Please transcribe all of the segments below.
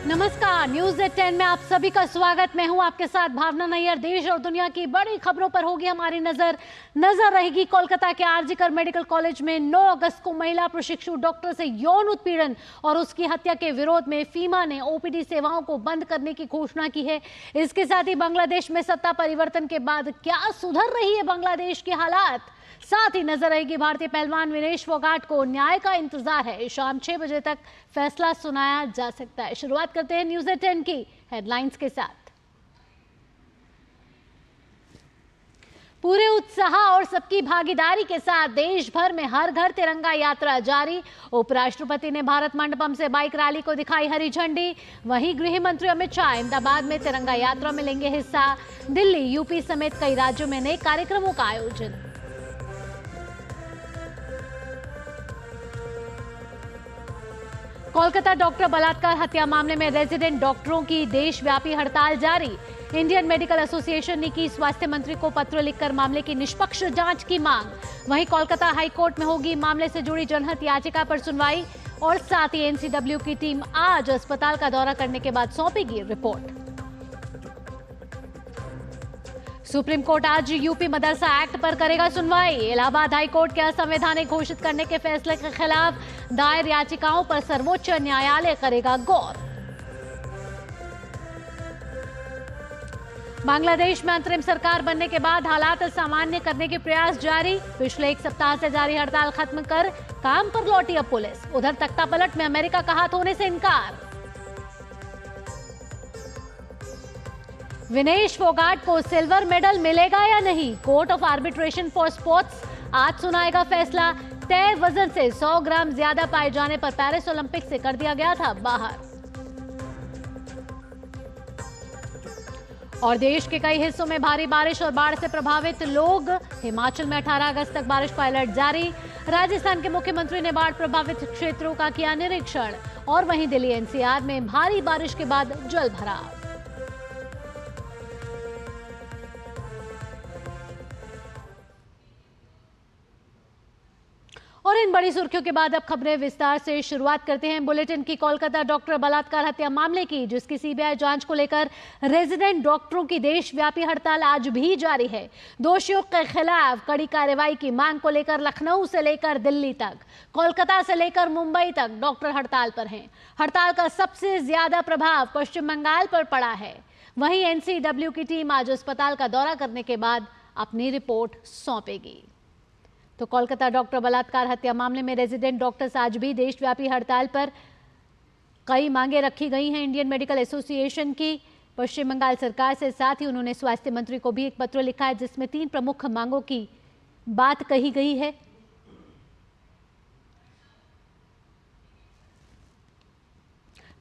नमस्कार, न्यूज 10 में आप सभी का स्वागत। मैं हूं आपके साथ भावना नैयर। देश और दुनिया की बड़ी खबरों पर होगी हमारी नजर रहेगी कोलकाता के आरजीकर मेडिकल कॉलेज में 9 अगस्त को महिला प्रशिक्षु डॉक्टर से यौन उत्पीड़न और उसकी हत्या के विरोध में फीमा ने ओपीडी सेवाओं को बंद करने की घोषणा की है। इसके साथ ही बांग्लादेश में सत्ता परिवर्तन के बाद क्या सुधर रही है बांग्लादेश की हालात, साथ ही नजर आएगी भारतीय पहलवान विनेश फोगाट को न्याय का इंतजार है। शाम 6 बजे तक फैसला सुनाया जा सकता है। शुरुआत करते हैं न्यूज़ 10 की हेडलाइंस के साथ। पूरे उत्साह और सबकी भागीदारी के साथ देश भर में हर घर तिरंगा यात्रा जारी। उपराष्ट्रपति ने भारत मंडपम से बाइक रैली को दिखाई हरी झंडी। वहीं गृह मंत्री अमित शाह अहमदाबाद में तिरंगा यात्रा में लेंगे हिस्सा। दिल्ली, यूपी समेत कई राज्यों में नए कार्यक्रमों का आयोजन। कोलकाता डॉक्टर बलात्कार हत्या मामले में रेजिडेंट डॉक्टरों की देशव्यापी हड़ताल जारी। इंडियन मेडिकल एसोसिएशन ने की स्वास्थ्य मंत्री को पत्र लिखकर मामले की निष्पक्ष जांच की मांग। वहीं कोलकाता हाई कोर्ट में होगी मामले से जुड़ी जनहित याचिका पर सुनवाई और साथ ही एनसीडब्ल्यू की टीम आज अस्पताल का दौरा करने के बाद सौंपेगी रिपोर्ट। सुप्रीम कोर्ट आज यूपी मदरसा एक्ट पर करेगा सुनवाई। इलाहाबाद हाई कोर्ट के असंवैधानिक घोषित करने के फैसले के खिलाफ दायर याचिकाओं पर सर्वोच्च न्यायालय करेगा गौर। बांग्लादेश में अंतरिम सरकार बनने के बाद हालात सामान्य करने के प्रयास जारी। पिछले एक सप्ताह से जारी हड़ताल खत्म कर काम पर लौटी अब पुलिस। उधर तख्तापलट में अमेरिका का हाथ होने से इनकार। विनेश फोगाट को सिल्वर मेडल मिलेगा या नहीं? Court of arbitration for sports आज सुनाएगा फैसला। तय वजन से 100 ग्राम ज्यादा पाए जाने पर पेरिस ओलंपिक से कर दिया गया था बाहर। और देश के कई हिस्सों में भारी बारिश और बाढ़ से प्रभावित लोग। हिमाचल में 18 अगस्त तक बारिश का अलर्ट जारी। राजस्थान के मुख्यमंत्री ने बाढ़ प्रभावित क्षेत्रों का किया निरीक्षण। और वहीं दिल्ली एनसीआर में भारी बारिश के बाद जल भराव। और इन बड़ी सुर्खियों के बाद अब खबरें विस्तार से। शुरुआत करते हैं बुलेटिन की कोलकाता डॉक्टर बलात्कार हत्या मामले की, जिसकी सीबीआई जांच को लेकर रेजिडेंट डॉक्टरों की देशव्यापी हड़ताल आज भी जारी है। दोषियों के खिलाफ कड़ी कार्रवाई की मांग को लेकर लखनऊ से लेकर दिल्ली तक, कोलकाता से लेकर मुंबई तक डॉक्टर हड़ताल पर हैं। हड़ताल का सबसे ज्यादा प्रभाव पश्चिम बंगाल पर पड़ा है। वहीं एनसीडब्ल्यू की टीम आज अस्पताल का दौरा करने के बाद अपनी रिपोर्ट सौंपेगी। तो कोलकाता डॉक्टर बलात्कार हत्या मामले में रेजिडेंट डॉक्टर्स आज भी देशव्यापी हड़ताल पर। कई मांगे रखी गई हैं इंडियन मेडिकल एसोसिएशन की पश्चिम बंगाल सरकार से। साथ ही उन्होंने स्वास्थ्य मंत्री को भी एक पत्र लिखा है, जिसमें 3 प्रमुख मांगों की बात कही गई है।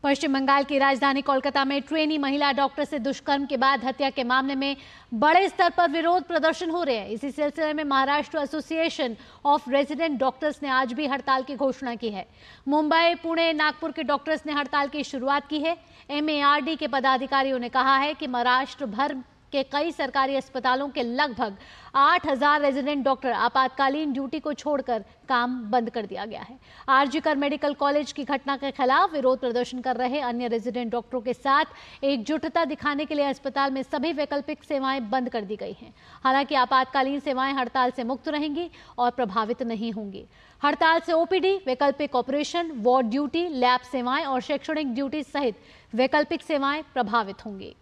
पश्चिम बंगाल की राजधानी कोलकाता में ट्रेनी महिला डॉक्टर से दुष्कर्म के बाद हत्या के मामले में बड़े स्तर पर विरोध प्रदर्शन हो रहे हैं। इसी सिलसिले में Maharashtra association of resident doctors ने आज भी हड़ताल की घोषणा की है। मुंबई, पुणे, नागपुर के डॉक्टर्स ने हड़ताल की शुरुआत की है। एमएआरडी के पदाधिकारियों ने कहा है कि महाराष्ट्र भर के कई सरकारी अस्पतालों के लगभग 8000 रेजिडेंट डॉक्टर आपातकालीन ड्यूटी को छोड़कर काम बंद कर दिया गया है। आरजीकर मेडिकल कॉलेज की घटना के खिलाफ विरोध प्रदर्शन कर रहे अन्य रेजिडेंट डॉक्टरों के साथ एकजुटता दिखाने के लिए अस्पताल में सभी वैकल्पिक सेवाएं बंद कर दी गई हैं। हालांकि आपातकालीन सेवाएं हड़ताल से मुक्त रहेंगी और प्रभावित नहीं होंगी। हड़ताल से ओपीडी, वैकल्पिक ऑपरेशन, वार्ड ड्यूटी, लैब सेवाएं और शैक्षणिक ड्यूटी सहित वैकल्पिक सेवाएं प्रभावित होंगी।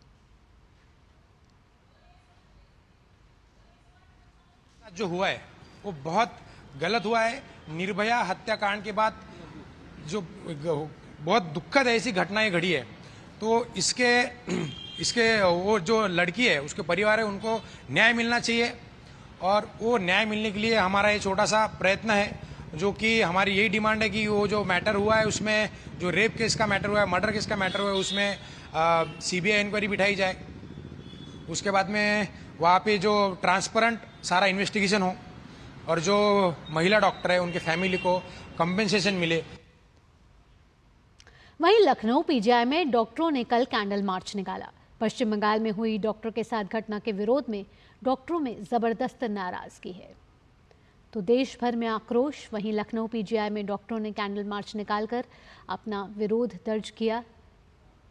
जो हुआ है वो बहुत गलत हुआ है। निर्भया हत्याकांड के बाद जो बहुत दुखद ऐसी घटनाएं घड़ी है, तो इसके वो जो लड़की है उसके परिवार है, उनको न्याय मिलना चाहिए। और वो न्याय मिलने के लिए हमारा ये छोटा सा प्रयत्न है, जो कि हमारी यही डिमांड है कि वो जो मैटर हुआ है उसमें, जो रेप केस का मैटर हुआ है, मर्डर केस का मैटर हुआ है, उसमें सीबीआई इंक्वायरी बिठाई जाए। उसके बाद में वहाँ पे जो ट्रांसपेरेंट सारा इन्वेस्टिगेशन हो और जो महिला डॉक्टर है उनके फैमिली को कंपेंसेशन मिले। वहीं लखनऊ पीजीआई में डॉक्टरों ने कल कैंडल मार्च निकाला। पश्चिम बंगाल में हुई डॉक्टर के साथ घटना के विरोध में डॉक्टरों में जबरदस्त नाराजगी है। तो देश भर में आक्रोश। वहीं लखनऊ पीजीआई में डॉक्टरों ने कैंडल मार्च निकालकर अपना विरोध दर्ज किया।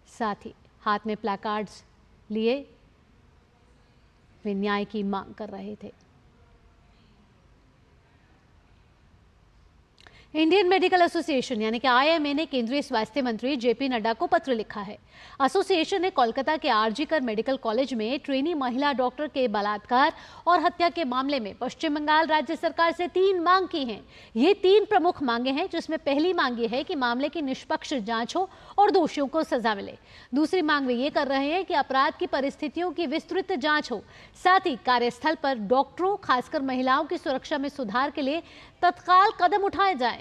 साथ ही हाथ में प्लाकार्ड्स लिए वे न्याय की मांग कर रहे थे। इंडियन मेडिकल एसोसिएशन यानी कि आईएमए ने केंद्रीय स्वास्थ्य मंत्री जेपी नड्डा को पत्र लिखा है। एसोसिएशन ने कोलकाता के आरजीकर मेडिकल कॉलेज में ट्रेनी महिला डॉक्टर के बलात्कार और हत्या के मामले में पश्चिम बंगाल राज्य सरकार से 3 मांग की हैं। ये 3 प्रमुख मांगे हैं, जिसमें पहली मांग ये है कि मामले की निष्पक्ष जांच हो और दोषियों को सजा मिले। दूसरी मांग वे ये कर रहे हैं कि अपराध की परिस्थितियों की विस्तृत जांच हो, साथ ही कार्यस्थल पर डॉक्टरों खासकर महिलाओं की सुरक्षा में सुधार के लिए तत्काल कदम उठाए जाएं।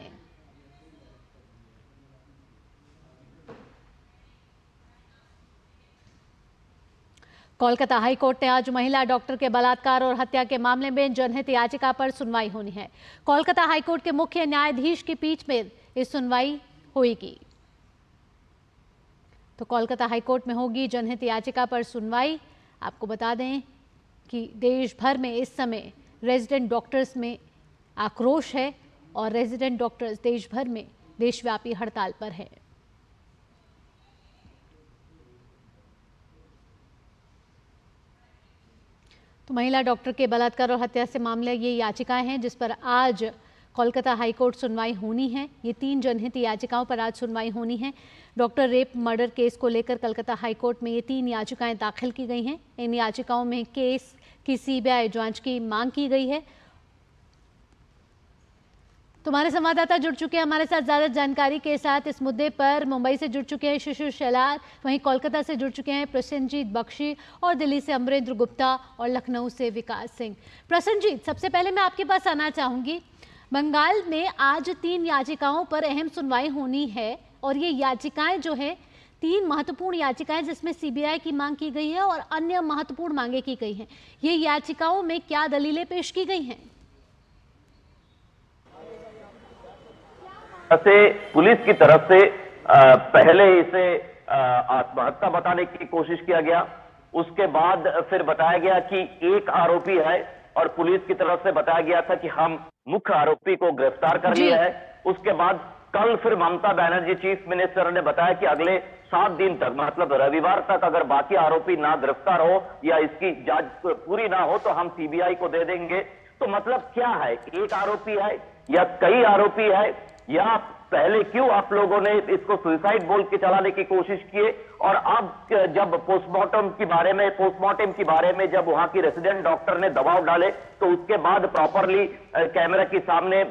कोलकाता हाईकोर्ट ने आज महिला डॉक्टर के बलात्कार और हत्या के मामले में जनहित याचिका पर सुनवाई होनी है। कोलकाता हाईकोर्ट के मुख्य न्यायाधीश की पीठ में इस सुनवाई होगी। तो कोलकाता हाईकोर्ट में होगी जनहित याचिका पर सुनवाई। आपको बता दें कि देश भर में इस समय रेजिडेंट डॉक्टर्स में आक्रोश है और रेजिडेंट डॉक्टर्स देश भर में देशव्यापी हड़ताल पर है। तो महिला डॉक्टर के बलात्कार और हत्या से मामले ये याचिकाएं हैं जिस पर आज कोलकाता हाईकोर्ट सुनवाई होनी है। ये 3 जनहित याचिकाओं पर आज सुनवाई होनी है। डॉक्टर रेप मर्डर केस को लेकर कोलकाता हाईकोर्ट में ये 3 याचिकाएं दाखिल की गई हैं। इन याचिकाओं में केस की सीबीआई जांच की मांग की गई है। तुम्हारे संवाददाता जुड़ चुके हैं हमारे साथ ज्यादा जानकारी के साथ इस मुद्दे पर। मुंबई से जुड़ चुके हैं शिशिर शेलार, वहीं कोलकाता से जुड़ चुके हैं प्रसन्नजीत बख्शी और दिल्ली से अमरेंद्र गुप्ता और लखनऊ से विकास सिंह। प्रसन्नजीत, सबसे पहले मैं आपके पास आना चाहूंगी। बंगाल में आज 3 याचिकाओं पर अहम सुनवाई होनी है और ये याचिकाएं जो है 3 महत्वपूर्ण याचिकाएं जिसमें सीबीआई की मांग की गई है और अन्य महत्वपूर्ण मांगे की गई हैं। ये याचिकाओं में क्या दलीलें पेश की गई हैं? से पुलिस की तरफ से पहले इसे आत्महत्या बताने की कोशिश किया गया, उसके बाद फिर बताया गया कि एक आरोपी है और पुलिस की तरफ से बताया गया था कि हम मुख्य आरोपी को गिरफ्तार कर लिया है। उसके बाद कल फिर ममता बनर्जी चीफ मिनिस्टर ने बताया कि अगले 7 दिन तक मतलब रविवार तक अगर बाकी आरोपी ना गिरफ्तार हो या इसकी जांच पूरी ना हो तो हम सीबीआई को दे देंगे। तो मतलब क्या है, एक आरोपी है या कई आरोपी है, या पहले क्यों आप लोगों ने इसको सुसाइड बोल के चलाने की कोशिश किए? और अब जब पोस्टमार्टम के बारे में जब वहां की रेसिडेंट डॉक्टर ने दबाव डाले तो उसके बाद प्रॉपरली कैमरा के सामने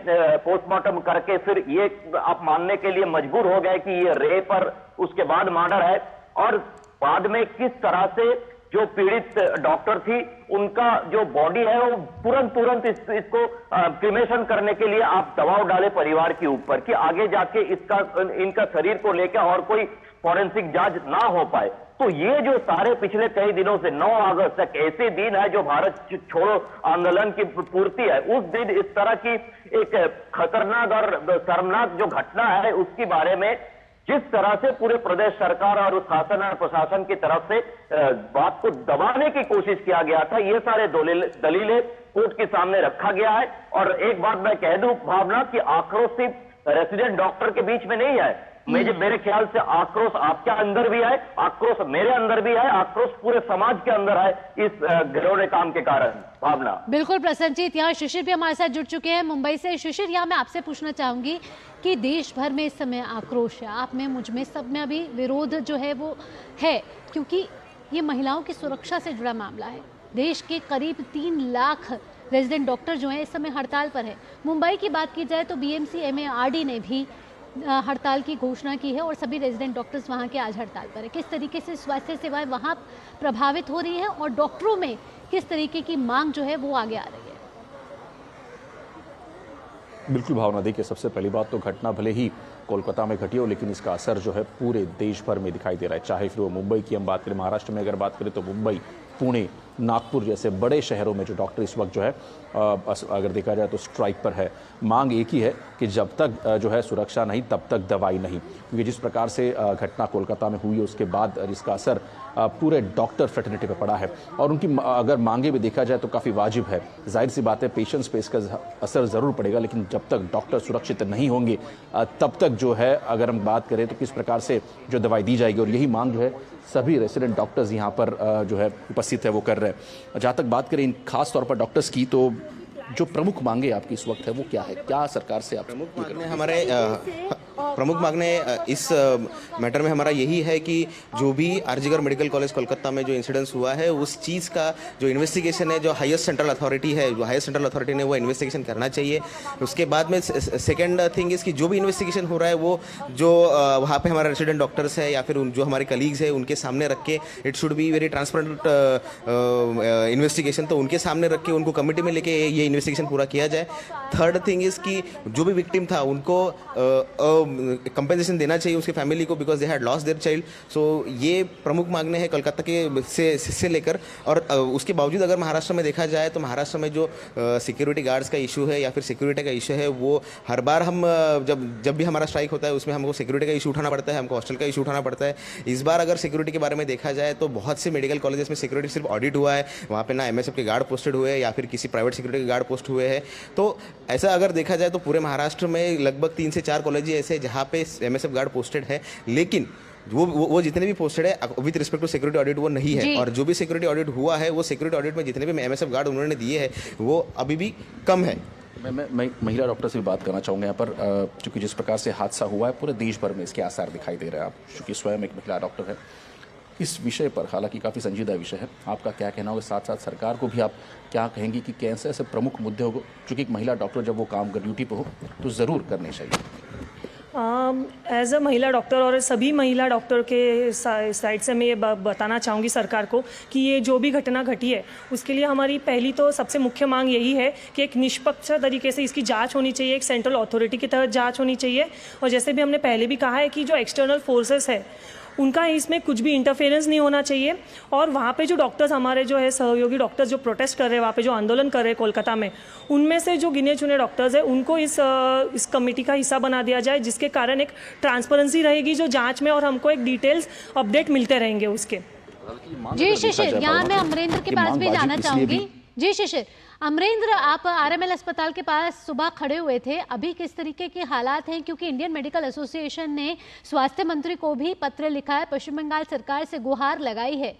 पोस्टमार्टम करके फिर ये आप मानने के लिए मजबूर हो गए कि ये रेप और उसके बाद मर्डर है। और बाद में किस तरह से जो पीड़ित डॉक्टर थी उनका जो बॉडी है वो तुरंत इसको क्रिमेशन करने के लिए आप दबाव डाले परिवार के ऊपर कि आगे जाके इनका शरीर को लेकर और कोई फॉरेंसिक जांच ना हो पाए। तो ये जो सारे पिछले कई दिनों से 9 अगस्त तक ऐसे दिन है जो भारत छोड़ो आंदोलन की पूर्ति है, उस दिन इस तरह की एक खतरनाक और शर्मनाक जो घटना है उसके बारे में जिस तरह से पूरे प्रदेश सरकार और शासन और प्रशासन की तरफ से बात को दबाने की कोशिश किया गया था, ये सारे दलीलें कोर्ट के सामने रखा गया है। और एक बात मैं कह दूं भावना कि आक्रोश सिर्फ रेसिडेंट डॉक्टर के बीच में नहीं है, मेरे ख्याल से आक्रोश आपके अंदर भी है, आक्रोश मेरे अंदर भी है, आक्रोश पूरे समाज के अंदर है इस घिनौने काम के कारण। भावना बिल्कुल प्रसन्नजीत, यहाँ शिशिर भी हमारे साथ जुड़ चुके हैं मुंबई से। शिशिर, यहाँ मैं आपसे पूछना चाहूंगी कि देश भर में इस समय आक्रोश है, आप में मुझ में सब में अभी विरोध जो है वो है, क्योंकि ये महिलाओं की सुरक्षा से जुड़ा मामला है। देश के करीब 3 लाख रेजिडेंट डॉक्टर जो हैं इस समय हड़ताल पर है। मुंबई की बात की जाए तो बीएमसी एमएआरडी ने भी हड़ताल की घोषणा की है और सभी रेजिडेंट डॉक्टर्स वहाँ के आज हड़ताल पर है। किस तरीके से स्वास्थ्य सेवाएं वहाँ प्रभावित हो रही हैं और डॉक्टरों में किस तरीके की मांग जो है वो आगे आ रही है? बिल्कुल भावना, देखिए सबसे पहली बात तो घटना भले ही कोलकाता में घटी हो लेकिन इसका असर जो है पूरे देश भर में दिखाई दे रहा है। चाहे फिर वो मुंबई की हम बात करें, महाराष्ट्र में अगर बात करें तो मुंबई, पुणे, नागपुर जैसे बड़े शहरों में जो डॉक्टर इस वक्त जो है अगर देखा जाए तो स्ट्राइक पर है। मांग एक ही है कि जब तक जो है सुरक्षा नहीं तब तक दवाई नहीं, क्योंकि जिस प्रकार से घटना कोलकाता में हुई है उसके बाद जिसका असर पूरे डॉक्टर फ्रेटर्निटी पर पड़ा है और उनकी अगर मांगे भी देखा जाए तो काफ़ी वाजिब है। जाहिर सी बात है पेशेंट्स पे इसका असर ज़रूर पड़ेगा, लेकिन जब तक डॉक्टर सुरक्षित नहीं होंगे तब तक जो है अगर हम बात करें तो किस प्रकार से जो दवाई दी जाएगी, और यही मांग जो है सभी रेसिडेंट डॉक्टर्स यहाँ पर जो है उपस्थित है वो कर रहे हैं। जहाँ तक बात करें इन खास तौर पर डॉक्टर्स की, तो जो प्रमुख मांगे आपकी इस वक्त है वो क्या है? क्या सरकार से आप प्रमुख मांगने हमारे प्रमुख मांगने इस मैटर में हमारा यही है कि जो भी आरजीकर मेडिकल कॉलेज कोलकाता में जो इंसिडेंस हुआ है उस चीज़ का जो इन्वेस्टिगेशन है, जो हाईएस्ट सेंट्रल अथॉरिटी है, जो हाईएस्ट सेंट्रल अथॉरिटी ने वो इन्वेस्टिगेशन करना चाहिए। उसके बाद में सेकेंड थिंग इज़ कि जो भी इन्वेस्टिगेशन हो रहा है वो जो वहाँ पे हमारे रेसिडेंट डॉक्टर्स है या फिर जो हमारे कलीग्स है उनके सामने रख के it should be very transparent investigation, तो उनके सामने रख के उनको कमेटी में लेके ये इन्वेस्टिगेशन पूरा किया जाए। थर्ड थिंग इज़ कि जो भी विक्टिम था उनको कंपेंसेशन देना चाहिए उसके फैमिली को, because they had lost their child. So ये प्रमुख मांगने हैं कलकत्ता के से लेकर। और उसके बावजूद अगर महाराष्ट्र में देखा जाए तो महाराष्ट्र में जो सिक्योरिटी गार्ड्स का इशू है या फिर सिक्योरिटी का इशू है वो हर बार हम जब भी हमारा स्ट्राइक होता है उसमें हमको सिक्योरिटी का इशू उठाना पड़ता है, हमको हॉस्टल का इशू उठाना पड़ता है। इस बार अगर सिक्योरिटी के बारे में देखा जाए तो बहुत से मेडिकल कॉलेजेस में सिक्योरिटी सिर्फ ऑडिट हुआ है, वहाँ पे ना MSF के गार्ड पोस्टेड हुए हैं या फिर किसी प्राइवेट सिक्योरिटी के गार्ड पोस्ट हुए हैं। तो ऐसा अगर देखा जाए तो पूरे महाराष्ट्र में लगभग 3 से 4 कॉलेज ऐसे जहाँ पे MSF गार्ड पोस्टेड है, लेकिन वो जितने भी पोस्टेड है with respect to security audit वो नहीं है। और जो भी सिक्योरिटी ऑडिट हुआ है वो सिक्योरिटी ऑडिट में जितने भी MSF गार्ड उन्होंने दिए हैं वो अभी भी कम है। मैं महिला डॉक्टर से भी बात करना चाहूँगा यहाँ पर, क्योंकि जिस प्रकार से हादसा हुआ है पूरे देश भर में इसके आसार दिखाई दे रहे हैं। आप चूँकि स्वयं एक महिला डॉक्टर है, इस विषय पर हालांकि काफ़ी संजीदा विषय है, आपका क्या कहना होगा? साथ साथ सरकार को भी आप क्या कहेंगी कि कैसे ऐसे प्रमुख मुद्दे हो, चूँकि एक महिला डॉक्टर जब वो काम कर ड्यूटी पर हो तो ज़रूर करने चाहिए? एज अ महिला डॉक्टर और सभी महिला डॉक्टर के साइड से मैं ये बताना चाहूँगी सरकार को कि ये जो भी घटना घटी है उसके लिए हमारी पहली तो सबसे मुख्य मांग यही है कि एक निष्पक्ष तरीके से इसकी जांच होनी चाहिए, एक सेंट्रल अथॉरिटी के तहत जांच होनी चाहिए। और जैसे भी हमने पहले भी कहा है कि जो एक्सटर्नल फोर्सेस है उनका इसमें कुछ भी इंटरफेरेंस नहीं होना चाहिए। और वहाँ पे जो डॉक्टर्स हमारे जो है सहयोगी डॉक्टर्स जो प्रोटेस्ट कर रहे हैं, वहाँ पे जो आंदोलन कर रहे हैं कोलकाता में, उनमें से जो गिने चुने डॉक्टर्स हैं उनको इस कमेटी का हिस्सा बना दिया जाए, जिसके कारण एक ट्रांसपेरेंसी रहेगी जो जांच में और हमको एक डिटेल्स अपडेट मिलते रहेंगे उसके। जी शिशिर, यहाँ मैं अमरेंद्र के पास भी जाना चाहूंगी। जी शिशिर, अमरेंद्र, आप RML अस्पताल के पास सुबह खड़े हुए थे, अभी किस तरीके के हालात हैं? क्योंकि इंडियन मेडिकल एसोसिएशन ने स्वास्थ्य मंत्री को भी पत्र लिखा है, पश्चिम बंगाल सरकार से गुहार लगाई है।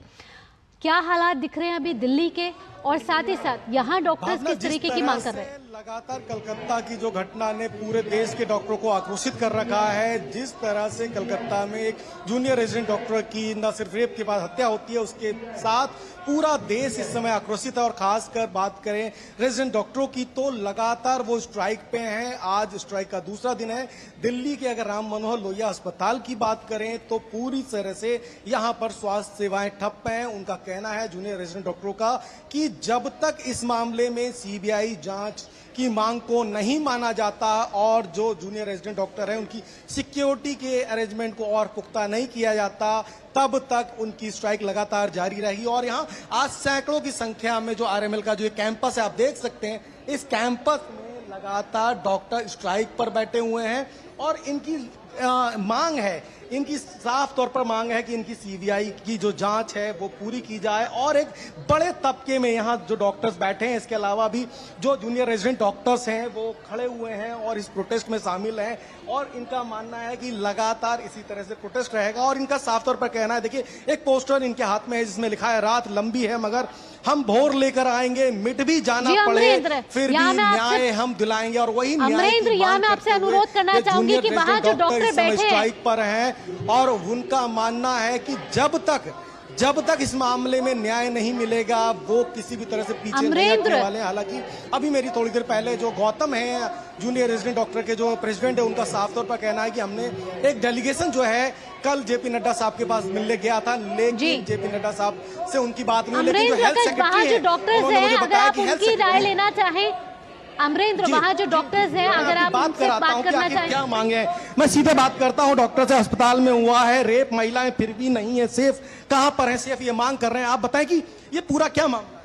क्या हालात दिख रहे हैं अभी दिल्ली के, और साथ ही साथ यहाँ डॉक्टर्स किस तरीके की मांग कर रहे हैं? लगातार कलकत्ता की जो घटना ने पूरे देश के डॉक्टरों को आक्रोशित कर रखा है। जिस तरह से कलकत्ता में एक जूनियर रेजिडेंट डॉक्टर की न सिर्फ रेप के बाद हत्या होती है, उसके साथ पूरा देश इस समय आक्रोशित है। और खासकर बात करें रेजिडेंट डॉक्टरों की तो लगातार वो स्ट्राइक पे हैं। आज स्ट्राइक का दूसरा दिन है। दिल्ली के अगर राम मनोहर लोहिया अस्पताल की बात करें तो पूरी तरह से यहाँ पर स्वास्थ्य सेवाएं ठप हैं। उनका कहना है जूनियर रेजिडेंट डॉक्टरों का कि जब तक इस मामले में CBI जांच की मांग को नहीं माना जाता और जो जूनियर रेजिडेंट डॉक्टर हैं उनकी सिक्योरिटी के अरेंजमेंट को और पुख्ता नहीं किया जाता, तब तक उनकी स्ट्राइक लगातार जारी रहेगी। और यहाँ आज सैकड़ों की संख्या में जो RML का जो कैंपस है आप देख सकते हैं, इस कैंपस में लगातार डॉक्टर स्ट्राइक पर बैठे हुए हैं और इनकी मांग है, इनकी साफ तौर पर मांग है कि इनकी CBI की जो जांच है वो पूरी की जाए। और एक बड़े तबके में यहाँ जो डॉक्टर्स बैठे हैं, इसके अलावा भी जो जूनियर रेजिडेंट डॉक्टर्स हैं वो खड़े हुए हैं और इस प्रोटेस्ट में शामिल हैं। और इनका मानना है कि लगातार इसी तरह से प्रोटेस्ट रहेगा। और इनका साफ तौर पर कहना है, देखिए एक पोस्टर इनके हाथ में है जिसमें लिखा है रात लंबी है मगर हम भोर लेकर आएंगे, मिट भी जाना पड़े फिर भी न्याय हम दिलाएंगे। और वही अमरेंद्र, यहाँ मैं आपसे अनुरोध करना चाहूंगी कि वहाँ जो डॉक्टर बैठे स्ट्राइक पर हैं और उनका मानना है कि जब तक इस मामले में न्याय नहीं मिलेगा वो किसी भी तरह से पीछे नहीं हटने वाले हैं। हालांकि अभी मेरी थोड़ी देर पहले जो गौतम है जूनियर रेजिडेंट डॉक्टर के जो प्रेसिडेंट है, उनका साफ तौर पर कहना है कि हमने एक डेलीगेशन जो है कल JP नड्डा साहब के पास मिलने गया था, लेकिन JP नड्डा साहब से उनकी बात नहीं हुई। लेकिन जो हेल्थ सेक्रेटरी है उन्होंने मुझे बताया कि हेल्थ राय लेना चाहे। अमरेंद्र, वहाँ जो डॉक्टर्स हैं अगर आप उनसे बात करना चाहें, क्या मांगे हैं मैं सीधे बात करता हूं डॉक्टर से। अस्पताल में हुआ है रेप, महिलाएं फिर भी नहीं है सेफ, कहां पर है सेफ, ये मांग कर रहे हैं। आप बताएं कि ये पूरा क्या मामला है?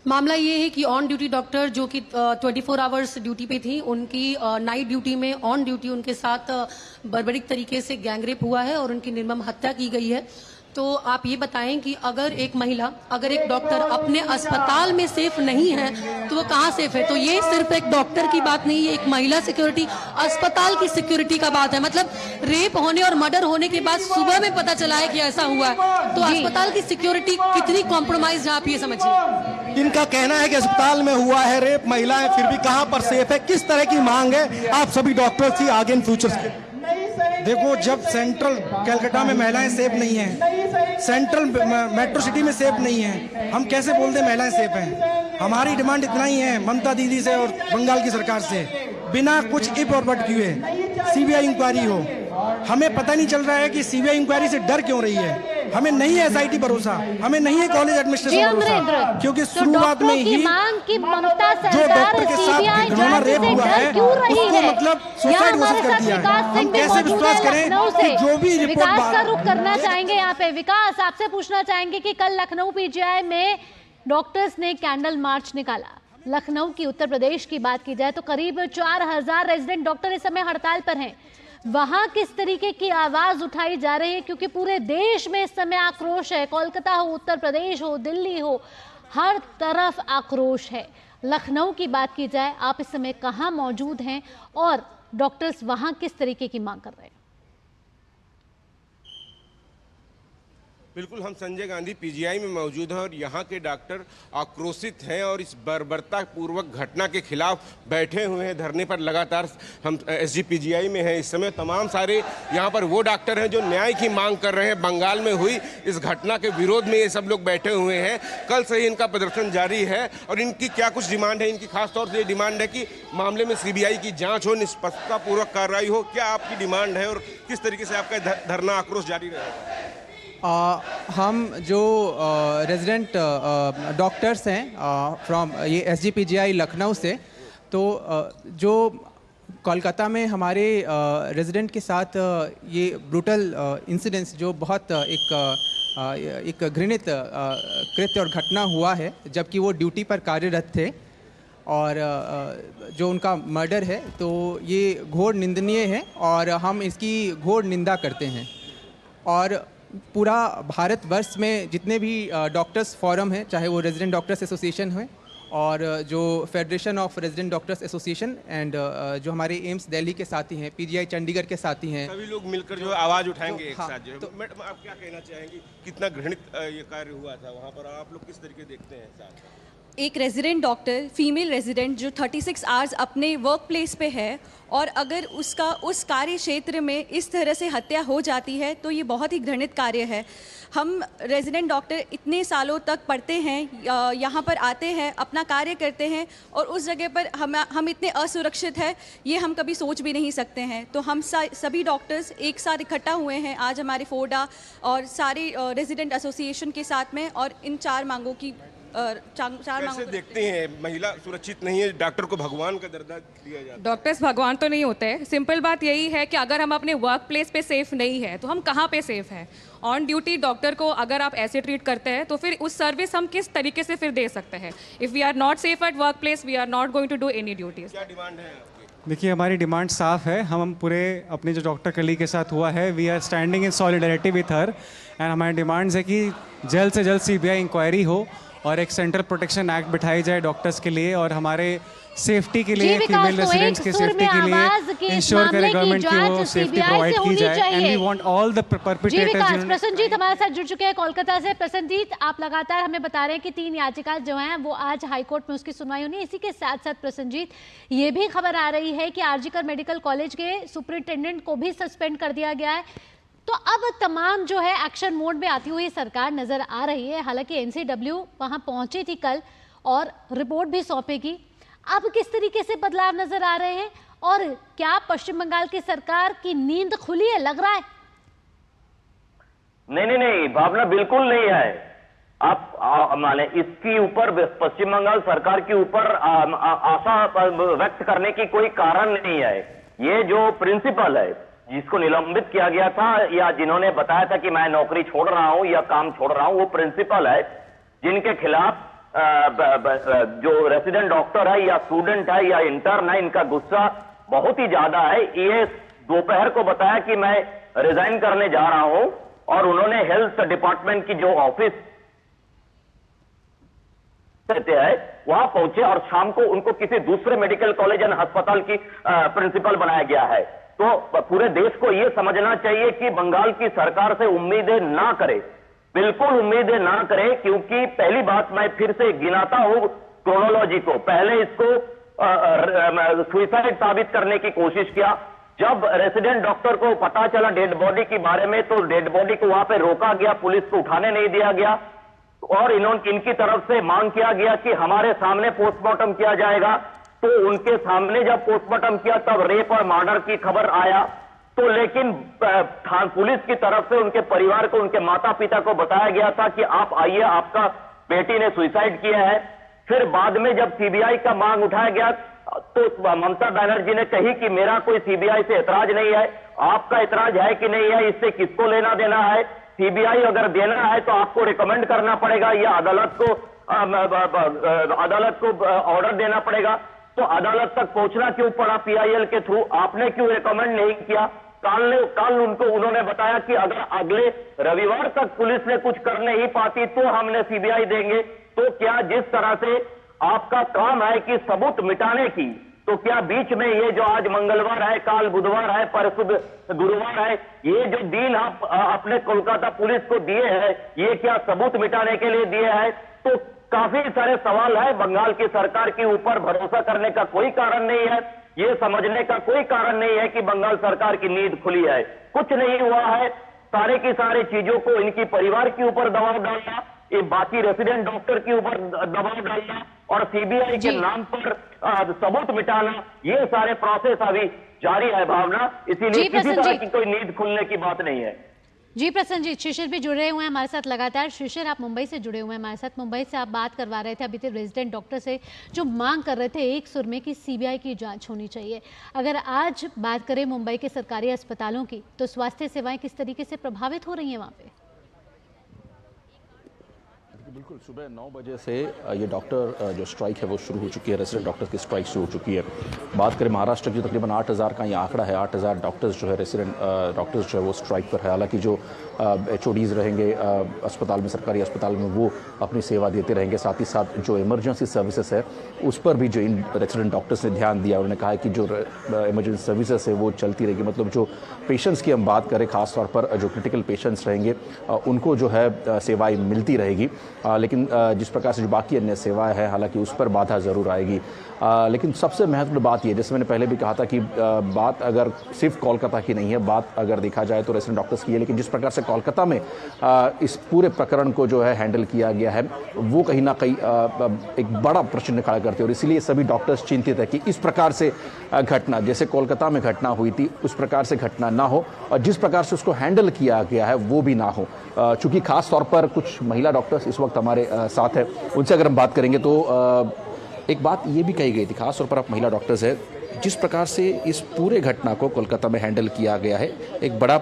मामला ये है कि ऑन ड्यूटी डॉक्टर जो कि 24 आवर्स ड्यूटी पे थी, उनकी नाइट ड्यूटी में ऑन ड्यूटी उनके साथ बर्बरिक तरीके से गैंगरेप हुआ है और उनकी निर्मम हत्या की गई है। तो आप ये बताएं कि अगर एक महिला, अगर एक डॉक्टर अपने अस्पताल में सेफ नहीं है तो वो कहाँ सेफ है? तो ये सिर्फ एक डॉक्टर की बात नहीं है, एक महिला सिक्योरिटी, अस्पताल की सिक्योरिटी का बात है। मतलब रेप होने और मर्डर होने के बाद सुबह में पता चला है कि ऐसा हुआ है, तो अस्पताल की सिक्योरिटी कितनी कॉम्प्रोमाइज है, आप ये समझिए। इनका कहना है कि अस्पताल में हुआ है रेप, महिलाएं फिर भी कहां पर सेफ है। किस तरह की मांग है आप सभी डॉक्टर्स की आगे इन फ्यूचर्स के? देखो, जब सेंट्रल कलकत्ता में महिलाएं सेफ नहीं हैं, सेंट्रल मेट्रो सिटी में सेफ नहीं है, हम कैसे बोलते महिलाएं सेफ हैं? हमारी डिमांड इतना ही है ममता दीदी से और बंगाल की सरकार से, बिना कुछ इफ और बट किए सीबीआई इंक्वायरी हो। हमें पता नहीं चल रहा है कि सीबीआई इंक्वायरी से डर क्यों रही है। हमें नहीं है एसआईटी भरोसा, हमें नहीं है कॉलेज एडमिनिस्ट्रेशन भरोसा, क्योंकि शुरुआत में ही जो डॉक्टर के साथ घिनौना रेप हुआ है उसको मतलब सुसाइड घोषित कर दिया है। हम कैसे विश्वास करें कि जो भी रिपोर्ट विकास का रुख करना चाहेंगे यहाँ पे। विकास, आपसे पूछना चाहेंगे कि कल लखनऊ पीजीआई में डॉक्टर्स ने कैंडल मार्च निकाला। लखनऊ की, उत्तर प्रदेश की बात की जाए तो करीब 4000 रेजिडेंट डॉक्टर इस समय हड़ताल पर हैं। वहां किस तरीके की आवाज उठाई जा रही है? क्योंकि पूरे देश में इस समय आक्रोश है, कोलकाता हो, उत्तर प्रदेश हो, दिल्ली हो, हर तरफ आक्रोश है। लखनऊ की बात की जाए, आप इस समय कहां मौजूद हैं और डॉक्टर्स वहां किस तरीके की मांग कर रहे हैं? बिल्कुल, हम संजय गांधी पीजीआई में मौजूद हैं और यहाँ के डॉक्टर आक्रोशित हैं और इस बर्बरतापूर्वक घटना के खिलाफ बैठे हुए हैं धरने पर। लगातार हम एसजी पीजीआई में हैं इस समय। तमाम सारे यहाँ पर वो डॉक्टर हैं जो न्याय की मांग कर रहे हैं। बंगाल में हुई इस घटना के विरोध में ये सब लोग बैठे हुए हैं। कल से ही इनका प्रदर्शन जारी है और इनकी क्या कुछ डिमांड है? इनकी खासतौर से ये डिमांड है कि मामले में सीबीआई की जाँच हो, निष्पक्षतापूर्वक कार्रवाई हो। क्या आपकी डिमांड है और किस तरीके से आपका धरना आक्रोश जारी रहेगा? हम जो रेजिडेंट डॉक्टर्स हैं फ्रॉम ये एसजीपीजीआई लखनऊ से, तो जो कोलकाता में हमारे रेजिडेंट के साथ ये ब्रूटल इंसिडेंट्स जो बहुत एक घृणित कृत्य और घटना हुआ है जबकि वो ड्यूटी पर कार्यरत थे और जो उनका मर्डर है, तो ये घोर निंदनीय है और हम इसकी घोर निंदा करते हैं। और पूरा भारतवर्ष में जितने भी डॉक्टर्स फोरम हैं, चाहे वो रेजिडेंट डॉक्टर्स एसोसिएशन है और जो federation of resident doctors association and जो हमारे एम्स दिल्ली के साथी हैं, पीजीआई चंडीगढ़ के साथी हैं, सभी लोग मिलकर जो आवाज़ उठाएंगे एक साथ। तो मैडम, आप क्या कहना चाहेंगी? कितना घृणित ये कार्य हुआ था वहाँ पर, आप लोग किस तरीके देखते हैं साथ? एक रेजिडेंट डॉक्टर, फीमेल रेजिडेंट जो 36 आवर्स अपने वर्क प्लेस पे है और अगर उसका उस कार्य क्षेत्र में इस तरह से हत्या हो जाती है तो ये बहुत ही घृणित कार्य है। हम रेजिडेंट डॉक्टर इतने सालों तक पढ़ते हैं, यहाँ पर आते हैं, अपना कार्य करते हैं और उस जगह पर हम इतने असुरक्षित हैं ये हम कभी सोच भी नहीं सकते हैं। तो हम सभी डॉक्टर्स एक साथ इकट्ठा हुए हैं आज हमारे फोडा और सारे रेजिडेंट एसोसिएशन के साथ में और इन चार मांगों की कैसे देखते हैं? महिला सुरक्षित नहीं है, डॉक्टर को भगवान का दर्जा दिया जाता है। डॉक्टर्स भगवान तो नहीं होते। सिंपल बात यही है कि अगर हम अपने वर्क प्लेस पे सेफ नहीं है तो हम कहाँ पे सेफ हैं? ऑन ड्यूटी डॉक्टर को अगर आप ऐसे ट्रीट करते हैं तो फिर उस सर्विस हम किस तरीके से फिर दे सकते हैं? If we are not safe at work place, we are not going to do any duties. क्या डिमांड है आपकी? देखिए, हमारी डिमांड साफ है। हम पूरे अपने जो डॉक्टर कलीग के साथ हुआ है, we are standing in solidarity with her and हमारी डिमांड्स है कि जल्द से जल्द सीबीआई इंक्वायरी हो और एक सेंट्रल प्रोटेक्शन एक्ट बिठाई जाए डॉक्टर्स के लिए और हमारे सेफ्टी के लिए, फीमेल रेजिडेंट्स की सेफ्टी के लिए इंश्योर करे गवर्नमेंट की वो सेफ्टी प्रोवाइड की जाए and we want all the perpetrators. Prasanjit हमारे साथ जुड़ चुके हैं कोलकाता से। प्रसन्नजीत, आप लगातार हमें बता रहे हैं कि 3 याचिका जो हैं वो आज हाईकोर्ट में उसकी सुनवाई होनी है। इसी के साथ साथ प्रसन्नजीत, ये भी खबर आ रही है कि आरजीकर मेडिकल कॉलेज के सुपरिटेंडेंट को भी सस्पेंड कर दिया गया है। तो अब तमाम जो है एक्शन मोड में आती हुई सरकार नजर आ रही है। हालांकि एनसीडब्ल्यू वहां पहुंची थी कल और रिपोर्ट भी सौंपेगी। अब किस तरीके से बदलाव नजर आ रहे हैं और क्या पश्चिम बंगाल की सरकार की नींद खुली है, लग रहा है? नहीं, भावना बिल्कुल नहीं है। आप माने इसके ऊपर पश्चिम बंगाल सरकार के ऊपर आशा व्यक्त करने की कोई कारण नहीं है। ये जो प्रिंसिपल है, जिसको निलंबित किया गया था या जिन्होंने बताया था कि मैं नौकरी छोड़ रहा हूं या काम छोड़ रहा हूं, वो प्रिंसिपल है जिनके खिलाफ जो रेसिडेंट डॉक्टर है या स्टूडेंट है या इंटर्न है, इनका गुस्सा बहुत ही ज्यादा है। ये दोपहर को बताया कि मैं रिजाइन करने जा रहा हूं और उन्होंने हेल्थ डिपार्टमेंट की जो ऑफिस कहते हैं वहां पहुंचे और शाम को उनको किसी दूसरे मेडिकल कॉलेज एंड अस्पताल की प्रिंसिपल बनाया गया है। तो पूरे देश को यह समझना चाहिए कि बंगाल की सरकार से उम्मीदें ना करे, बिल्कुल उम्मीदें ना करे, क्योंकि पहली बात मैं फिर से गिनाता हूं क्रोनोलॉजी को। पहले इसको सुइसाइड साबित करने की कोशिश किया। जब रेसिडेंट डॉक्टर को पता चला डेड बॉडी के बारे में तो डेड बॉडी को वहां पे रोका गया, पुलिस को उठाने नहीं दिया गया और इनकी तरफ से मांग किया गया कि हमारे सामने पोस्टमार्टम किया जाएगा। तो उनके सामने जब पोस्टमार्टम किया तब रेप और मर्डर की खबर आया। तो लेकिन पुलिस की तरफ से उनके परिवार को, उनके माता पिता को बताया गया था कि आप आइए, आपका बेटी ने सुसाइड किया है। फिर बाद में जब सीबीआई का मांग उठाया गया तो ममता बनर्जी ने कही कि मेरा कोई सीबीआई से ऐतराज नहीं है, आपका ऐतराज है कि नहीं है, इससे किसको लेना देना है। सीबीआई अगर देना है तो आपको रिकमेंड करना पड़ेगा या अदालत को ऑर्डर देना पड़ेगा। तो अदालत तक पहुंचना क्यों पड़ा पीआईएल के थ्रू? आपने क्यों रिकमेंड नहीं किया? कल उन्होंने बताया कि अगर अगले रविवार तक पुलिस ने कुछ कर नहीं पाती तो हमने सीबीआई देंगे। तो क्या जिस तरह से आपका काम है कि सबूत मिटाने की, तो क्या बीच में ये जो आज मंगलवार है, काल बुधवार है, परसों गुरुवार है, ये जो दिन आप अपने कोलकाता पुलिस को दिए हैं, ये क्या सबूत मिटाने के लिए दिए हैं? तो काफी सारे सवाल है। बंगाल की सरकार के ऊपर भरोसा करने का कोई कारण नहीं है, ये समझने का कोई कारण नहीं है कि बंगाल सरकार की नींद खुली है। कुछ नहीं हुआ है। सारे की सारी चीजों को इनकी परिवार के ऊपर दबाव डालना, ये बाकी रेसिडेंट डॉक्टर के ऊपर दबाव डालना और सीबीआई के नाम पर सबूत मिटाना, ये सारे प्रोसेस अभी जारी है भावना। इसीलिए किसी तरह की कोई नींद खुलने की बात नहीं है। जी प्रसन्नजीत, शिशिर भी जुड़े हुए हैं हमारे साथ लगातार। शिशिर, आप मुंबई से जुड़े हुए हैं हमारे साथ। मुंबई से आप बात करवा रहे थे अभी तक रेजिडेंट डॉक्टर से, जो मांग कर रहे थे एक सुर में कि सीबीआई की जांच होनी चाहिए। अगर आज बात करें मुंबई के सरकारी अस्पतालों की, तो स्वास्थ्य सेवाएं किस तरीके से प्रभावित हो रही हैं वहाँ पे? बिल्कुल, सुबह 9 बजे से ये डॉक्टर जो स्ट्राइक है वो शुरू हो चुकी है। रेसिडेंट डॉक्टर्स की स्ट्राइक शुरू हो चुकी है। बात करें महाराष्ट्र की, तकरीबन 8000 का ये आंकड़ा है। 8000 डॉक्टर्स जो है, रेसिडेंट डॉक्टर्स जो है वो स्ट्राइक पर है। हालांकि जो HODs रहेंगे अस्पताल में, सरकारी अस्पताल में, वो अपनी सेवा देते रहेंगे। साथ ही साथ जो इमरजेंसी सर्विसेज है उस पर भी जो इन रेसिडेंट डॉक्टर्स ने ध्यान दिया। उन्होंने कहा है कि जो इमरजेंसी सर्विसेज है वो चलती रहेगी। मतलब जो पेशेंट्स की हम बात करें, खासतौर पर जो क्रिटिकल पेशेंट्स रहेंगे उनको जो है सेवाएँ मिलती रहेगी। लेकिन जिस प्रकार से जो बाकी अन्य सेवाएं हैं, हालांकि उस पर बाधा ज़रूर आएगी। लेकिन सबसे महत्वपूर्ण बात ये, जैसे मैंने पहले भी कहा था कि बात अगर सिर्फ कोलकाता की नहीं है, बात अगर देखा जाए तो रेसिडेंट डॉक्टर्स की है। लेकिन जिस प्रकार से कोलकाता में इस पूरे प्रकरण को जो है हैंडल किया गया है, वो कहीं ना कहीं एक बड़ा प्रश्न खड़ा करते हैं। और इसीलिए सभी डॉक्टर्स चिंतित है कि इस प्रकार से घटना, जैसे कोलकाता में घटना हुई थी, उस प्रकार से घटना ना हो और जिस प्रकार से उसको हैंडल किया गया है वो भी ना हो। चूँकि खास तौर पर कुछ महिला डॉक्टर्स इस वक्त हमारे साथ है, उनसे अगर हम बात करेंगे तो एक बात ये भी कही गई थी, खासतौर पर आप महिला डॉक्टर्स है, जिस प्रकार से इस पूरे घटना को कोलकाता में हैंडल किया गया है, एक बड़ा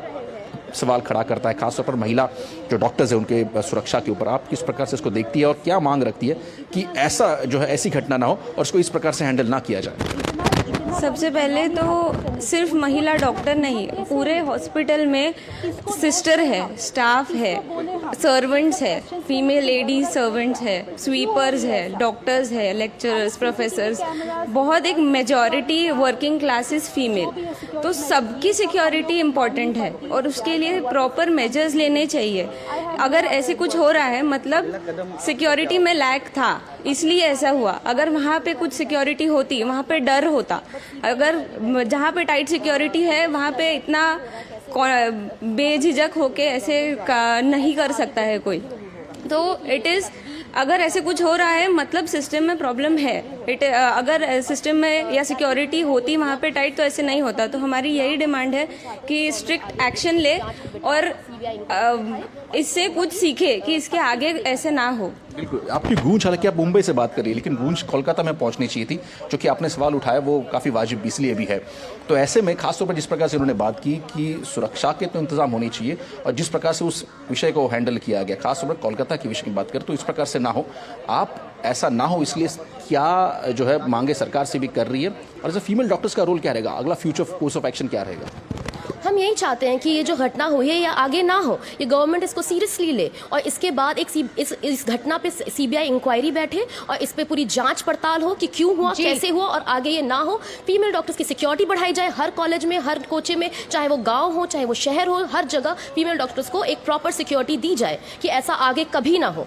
सवाल खड़ा करता है, खासतौर पर महिला जो डॉक्टर्स है उनके सुरक्षा के ऊपर। आप किस प्रकार से इसको देखती है और क्या मांग रखती है कि ऐसा जो है, ऐसी घटना ना हो और उसको इस प्रकार से हैंडल ना किया जाए? सबसे पहले तो सिर्फ महिला डॉक्टर नहीं, पूरे हॉस्पिटल में सिस्टर है, स्टाफ है, सर्वेंट्स है, फीमेल लेडीज सर्वेंट्स है, स्वीपर्स है, डॉक्टर्स है, लेक्चरर्स, प्रोफेसर्स, बहुत एक मेजॉरिटी वर्किंग क्लासेस फीमेल। तो सबकी सिक्योरिटी इम्पॉर्टेंट है और उसके लिए प्रॉपर मेजर्स लेने चाहिए। अगर ऐसे कुछ हो रहा है मतलब सिक्योरिटी में लैक था, इसलिए ऐसा हुआ। अगर वहाँ पे कुछ सिक्योरिटी होती, वहाँ पे डर होता। अगर जहाँ पे टाइट सिक्योरिटी है वहाँ पे इतना बेझिझक होके ऐसे नहीं कर सकता है कोई। तो इट इज़, अगर ऐसे कुछ हो रहा है मतलब सिस्टम में प्रॉब्लम है। अगर सिस्टम में या सिक्योरिटी होती वहाँ पे टाइट तो ऐसे नहीं होता। तो हमारी यही डिमांड है कि स्ट्रिक्ट एक्शन ले और इससे कुछ सीखे कि इसके आगे ऐसे ना हो। बिल्कुल, आपकी गूंज, हालांकि आप मुंबई से बात करिए, लेकिन गूंज कोलकाता में पहुंचनी चाहिए थी। जो कि आपने सवाल उठाया वो काफ़ी वाजिब इसलिए भी है। तो ऐसे में खासतौर पर जिस प्रकार से उन्होंने बात की कि सुरक्षा के तो इंतजाम होने चाहिए और जिस प्रकार से उस विषय को हैंडल किया गया, खासतौर पर कोलकाता के विषय की बात करें तो इस प्रकार से ना हो, आप ऐसा ना हो इसलिए क्या जो है मांगे सरकार से भी कर रही है, और एज अ फीमेल डॉक्टर्स का रोल क्या रहेगा, अगला फ्यूचर कोर्स ऑफ एक्शन क्या रहेगा? हम यही चाहते हैं कि ये जो घटना हुई है या आगे ना हो, ये गवर्नमेंट इसको सीरियसली ले और इसके बाद इस घटना पे सीबीआई इंक्वायरी बैठे और इस पे पूरी जांच पड़ताल हो कि क्यों हुआ, कैसे हुआ और आगे ये ना हो। फीमेल डॉक्टर्स की सिक्योरिटी बढ़ाई जाए, हर कॉलेज में, हर कोचे में, चाहे वो गाँव हो चाहे वो शहर हो, हर जगह फीमेल डॉक्टर्स को एक प्रॉपर सिक्योरिटी दी जाए कि ऐसा आगे कभी ना हो।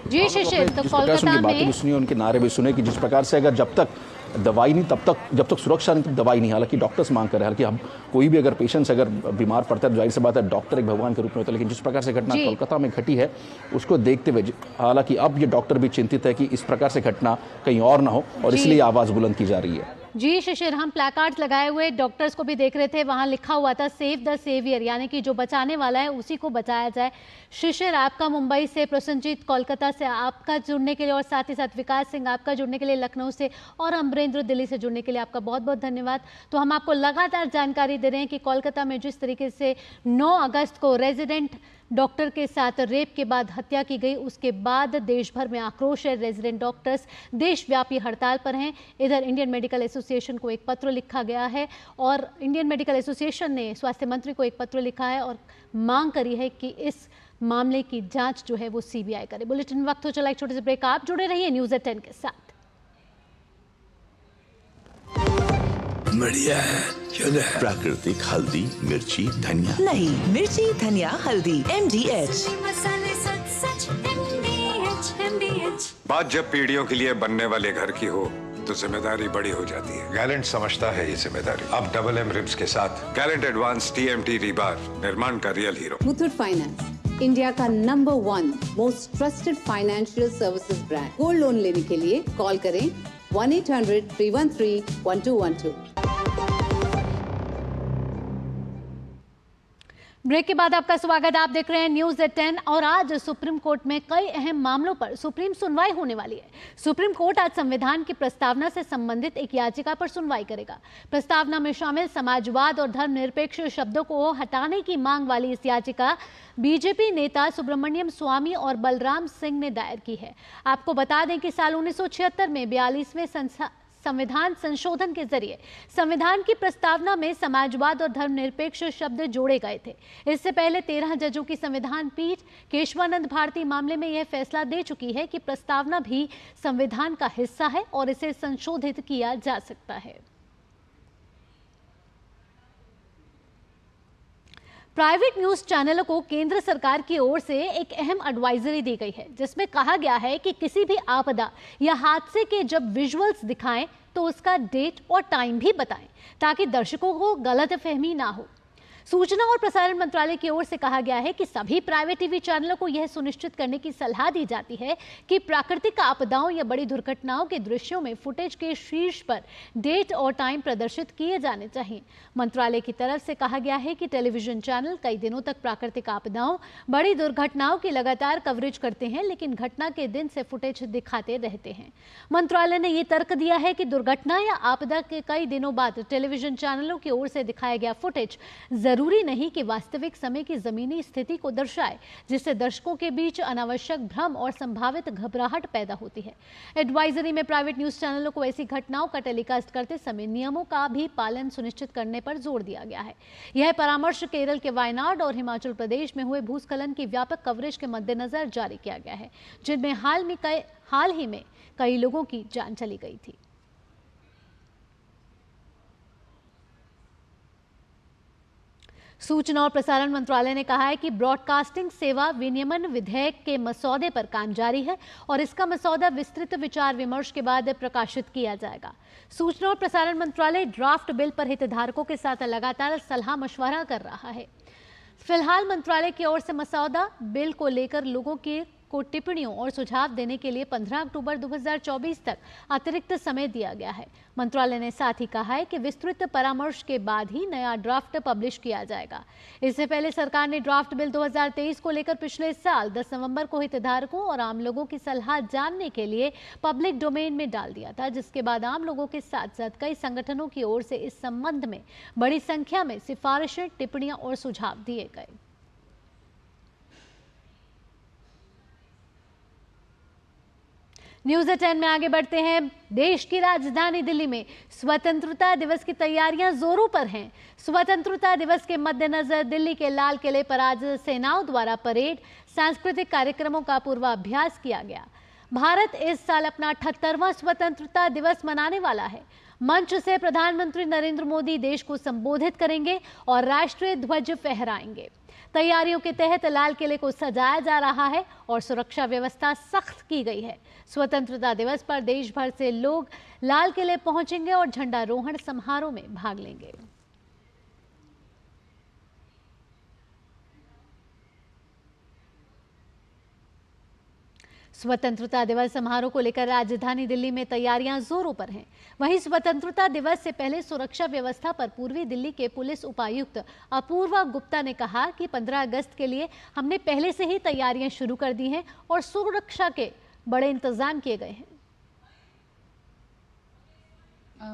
जी शिशिर, तो कोलकाता में बातें भी सुनी, उनके नारे भी सुने कि जिस प्रकार से अगर जब तक दवाई नहीं जब तक सुरक्षा नहीं तब दवाई नहीं। हालांकि डॉक्टर्स मांग कर रहे हैं, हालांकि हम कोई भी अगर पेशेंट्स अगर बीमार पड़ता है तो जाहिर सी बात है डॉक्टर एक भगवान के रूप में होता है, लेकिन जिस प्रकार से घटना कोलकाता में घटी है उसको देखते हुए हालांकि अब ये डॉक्टर भी चिंतित है कि इस प्रकार से घटना कहीं और ना हो और इसलिए आवाज़ बुलंद की जा रही है। जी शिशिर, हम प्लैकार्ड्स लगाए हुए डॉक्टर्स को भी देख रहे थे, वहां लिखा हुआ था सेव द सेवियर, यानी कि जो बचाने वाला है उसी को बचाया जाए। शिशिर, आपका मुंबई से, प्रसन्नजीत कोलकाता से आपका जुड़ने के लिए और साथ ही साथ विकास सिंह आपका जुड़ने के लिए लखनऊ से और अमरेंद्र दिल्ली से जुड़ने के लिए आपका बहुत बहुत धन्यवाद। तो हम आपको लगातार जानकारी दे रहे हैं कि कोलकाता में जिस तरीके से 9 अगस्त को रेजिडेंट डॉक्टर के साथ रेप के बाद हत्या की गई, उसके बाद देश भर में आक्रोश है। रेजिडेंट डॉक्टर्स देशव्यापी हड़ताल पर हैं। इधर इंडियन मेडिकल एसोसिएशन को एक पत्र लिखा गया है और इंडियन मेडिकल एसोसिएशन ने स्वास्थ्य मंत्री को एक पत्र लिखा है और मांग करी है कि इस मामले की जांच जो है वो सीबीआई करे। बुलेटिन वक्त हो चला एक छोटे से ब्रेक, आप जुड़े रहिए न्यूज़ एट 10 के साथ। बढ़िया है, प्राकृतिक हल्दी, मिर्ची, धनिया। नहीं, मिर्ची, धनिया, हल्दी, MDH। बात जब पीढ़ियों के लिए बनने वाले घर की हो तो जिम्मेदारी बड़ी हो जाती है। गैलेंट समझता है ये जिम्मेदारी। अब डबल M रिब्स के साथ गैलेंट एडवांस TMT रीबार, निर्माण का real hero. Muthoot Finance, India का number 1 most trusted financial services brand. Gold loan लेने के लिए कॉल करें 1-800-313-1212। ब्रेक के बाद आपका स्वागत, आप देख रहे हैं न्यूज़ एट 10 और आज सुप्रीम कोर्ट में कई अहम मामलों पर सुप्रीम सुनवाई होने वाली है। सुप्रीम कोर्ट आज संविधान की प्रस्तावना से संबंधित एक याचिका पर सुनवाई करेगा। प्रस्तावना में शामिल समाजवाद और धर्मनिरपेक्ष शब्दों को हटाने की मांग वाली इस याचिका बीजेपी नेता सुब्रमण्यम स्वामी और बलराम सिंह ने दायर की है। आपको बता दें कि साल 1976 में 42वें संविधान संशोधन के जरिए संविधान की प्रस्तावना में समाजवाद और धर्मनिरपेक्ष शब्द जोड़े गए थे। इससे पहले 13 जजों की संविधान पीठ केशवानंद भारती मामले में यह फैसला दे चुकी है कि प्रस्तावना भी संविधान का हिस्सा है और इसे संशोधित किया जा सकता है। प्राइवेट न्यूज चैनलों को केंद्र सरकार की ओर से एक अहम एडवाइजरी दी गई है, जिसमें कहा गया है कि किसी भी आपदा या हादसे के जब विजुअल्स दिखाएं तो उसका डेट और टाइम भी बताएं ताकि दर्शकों को गलतफहमी ना हो। सूचना और प्रसारण मंत्रालय की ओर से कहा गया है कि सभी प्राइवेट टीवी चैनलों को यह सुनिश्चित करने की सलाह दी जाती है कि प्राकृतिक आपदाओं या बड़ी दुर्घटनाओं के दृश्यों में फुटेज के शीर्ष पर डेट और टाइम प्रदर्शित किए जाने चाहिए। मंत्रालय की तरफ से कहा गया है कि टेलीविजन चैनल कई दिनों तक प्राकृतिक आपदाओं, बड़ी दुर्घटनाओं की लगातार कवरेज करते हैं, लेकिन घटना के दिन से फुटेज दिखाते रहते हैं। मंत्रालय ने यह तर्क दिया है कि दुर्घटना या आपदा के कई दिनों बाद टेलीविजन चैनलों की ओर से दिखाया गया फुटेज जरूरी नहीं कि वास्तविक समय की जमीनी स्थिति को दर्शाए, जिससे दर्शकों के बीच अनावश्यक भ्रम और संभावित घबराहट पैदा होती है। एडवाइजरी में प्राइवेट न्यूज चैनलों को ऐसी घटनाओं का टेलीकास्ट करते समय नियमों का भी पालन सुनिश्चित करने पर जोर दिया गया है। यह परामर्श केरल के वायनाड और हिमाचल प्रदेश में हुए भूस्खलन की व्यापक कवरेज के मद्देनजर जारी किया गया है, जिनमें हाल ही में कई लोगों की जान चली गई थी। सूचना और प्रसारण मंत्रालय ने कहा है कि ब्रॉडकास्टिंग सेवा विनियमन विधेयक के मसौदे पर काम जारी है और इसका मसौदा विस्तृत विचार विमर्श के बाद प्रकाशित किया जाएगा। सूचना और प्रसारण मंत्रालय ड्राफ्ट बिल पर हितधारकों के साथ लगातार सलाह मशवरा कर रहा है। फिलहाल मंत्रालय की ओर से मसौदा बिल को लेकर लोगों के को टिप्पणियों और सुझाव देने के लिए 15 अक्टूबर 2024 तक अतिरिक्त समय दिया गया है। मंत्रालय ने साथ ही कहा है कि विस्तृत परामर्श के बाद ही नया ड्राफ्ट पब्लिश किया जाएगा। इससे पहले सरकार ने ड्राफ्ट बिल 2023 को लेकर पिछले साल 10 नवंबर को हितधारकों और आम लोगों की सलाह जानने के लिए पब्लिक डोमेन में डाल दिया था, जिसके बाद आम लोगों के साथ साथ कई संगठनों की ओर से इस संबंध में बड़ी संख्या में सिफारिशें, टिप्पणियां और सुझाव दिए गए। न्यूज 10 में आगे बढ़ते हैं। देश की राजधानी दिल्ली में स्वतंत्रता दिवस की तैयारियां जोरों पर हैं। स्वतंत्रता दिवस के मद्देनजर दिल्ली के लाल किले पर आज सेनाओं द्वारा परेड, सांस्कृतिक कार्यक्रमों का पूर्वाभ्यास किया गया। भारत इस साल अपना 78वां स्वतंत्रता दिवस मनाने वाला है। मंच से प्रधानमंत्री नरेंद्र मोदी देश को संबोधित करेंगे और राष्ट्रीय ध्वज फहराएंगे। तैयारियों के तहत लाल किले को सजाया जा रहा है और सुरक्षा व्यवस्था सख्त की गई है। स्वतंत्रता दिवस पर देश भर से लोग लाल किले पहुंचेंगे और झंडारोहण समारोह में भाग लेंगे। स्वतंत्रता दिवस समारोह को लेकर राजधानी दिल्ली में तैयारियां जोरों पर हैं। वहीं स्वतंत्रता दिवस से पहले सुरक्षा व्यवस्था पर पूर्वी दिल्ली के पुलिस उपायुक्त अपूर्वा गुप्ता ने कहा कि 15 अगस्त के लिए हमने पहले से ही तैयारियां शुरू कर दी हैं और सुरक्षा के बड़े इंतजाम किए गए हैं।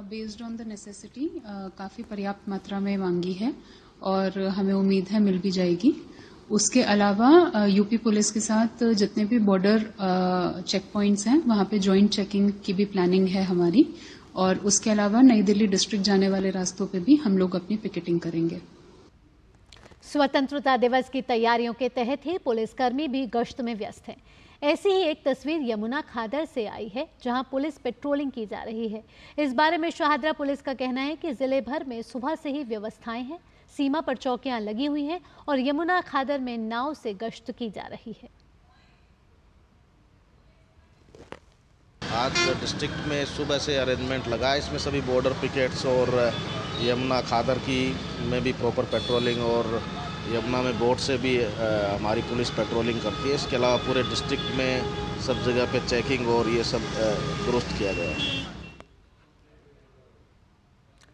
बेस्ड ऑन द नेसेसिटी काफ़ी पर्याप्त मात्रा में मांगी है और हमें उम्मीद है मिल भी जाएगी। उसके अलावा यूपी पुलिस के साथ जितने भी बॉर्डर चेक पॉइंट्स हैं वहाँ पे जॉइंट चेकिंग की भी प्लानिंग है हमारी, और उसके अलावा नई दिल्ली डिस्ट्रिक्ट जाने वाले रास्तों पे भी हम लोग अपनी पिकेटिंग करेंगे। स्वतंत्रता दिवस की तैयारियों के तहत ही पुलिसकर्मी भी गश्त में व्यस्त हैं। ऐसी ही एक तस्वीर यमुना खादर से आई है, जहां पुलिस पेट्रोलिंग की जा रही है। इस बारे में शाहदरा पुलिस का कहना है कि जिले भर में सुबह से ही व्यवस्थाएं हैं, सीमा पर चौकियां लगी हुई हैं और यमुना खादर में नाव से गश्त की जा रही है। आज डिस्ट्रिक्ट में सुबह से अरेंजमेंट लगा है, इसमें सभी बॉर्डर पिकेट्स और यमुना खादर की में भी प्रॉपर पेट्रोलिंग और यमुना में बोट से भी हमारी पुलिस पेट्रोलिंग करती है। इसके अलावा पूरे डिस्ट्रिक्ट में सब जगह पे चेकिंग और ये सब दुरुस्त किया गया है।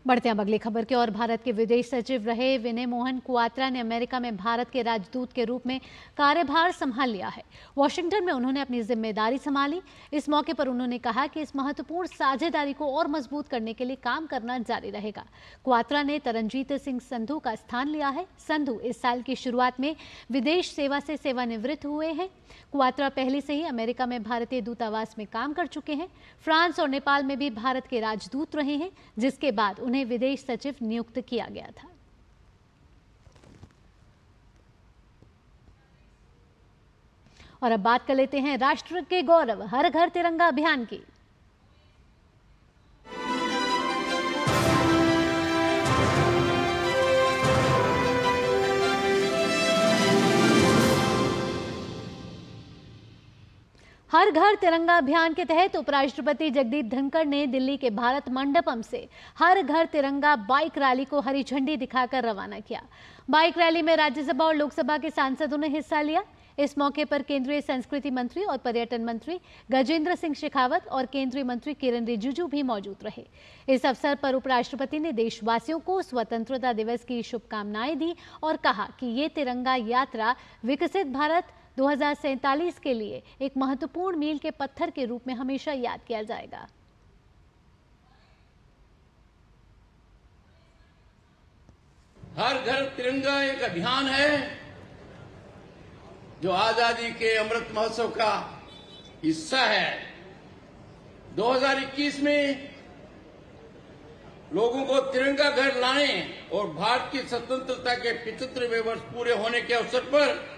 बढ़ते हैं अगली खबर की ओर। भारत के विदेश सचिव रहे विनय मोहन क्वात्रा ने अमेरिका में भारत के राजदूत के रूप में कार्यभार संभाल लिया है। वॉशिंगटन में उन्होंने अपनी जिम्मेदारी संभाली। इस मौके पर उन्होंने कहा कि इस महत्वपूर्ण साझेदारी को और मजबूत करने के लिए काम करना जारी रहेगा। क्वात्रा ने तरनजीत सिंह संधू का स्थान लिया है। संधू इस साल की शुरुआत में विदेश सेवा से सेवानिवृत्त हुए हैं। क्वात्रा पहले से ही अमेरिका में भारतीय दूतावास में काम कर चुके हैं। फ्रांस और नेपाल में भी भारत के राजदूत रहे हैं, जिसके बाद उन्हें विदेश सचिव नियुक्त किया गया था। और अब बात कर लेते हैं राष्ट्र के गौरव हर घर तिरंगा अभियान की। हर घर तिरंगा अभियान के तहत उपराष्ट्रपति जगदीप धनखड़ ने दिल्ली के भारत मंडपम से हर घर तिरंगा बाइक रैली को हरी झंडी दिखाकर रवाना किया। बाइक रैली में राज्यसभा और लोकसभा के सांसदों ने हिस्सा लिया। इस मौके पर केंद्रीय संस्कृति मंत्री और पर्यटन मंत्री गजेंद्र सिंह शेखावत और केंद्रीय मंत्री किरण रिजिजू भी मौजूद रहे। इस अवसर पर उपराष्ट्रपति ने देशवासियों को स्वतंत्रता दिवस की शुभकामनाएं दी और कहा कि ये तिरंगा यात्रा विकसित भारत 2047 के लिए एक महत्वपूर्ण मील के पत्थर के रूप में हमेशा याद किया जाएगा। हर घर तिरंगा एक अभियान है जो आजादी के अमृत महोत्सव का हिस्सा है। 2021 में लोगों को तिरंगा घर लाने और भारत की स्वतंत्रता के 75वें वर्ष पूरे होने के अवसर पर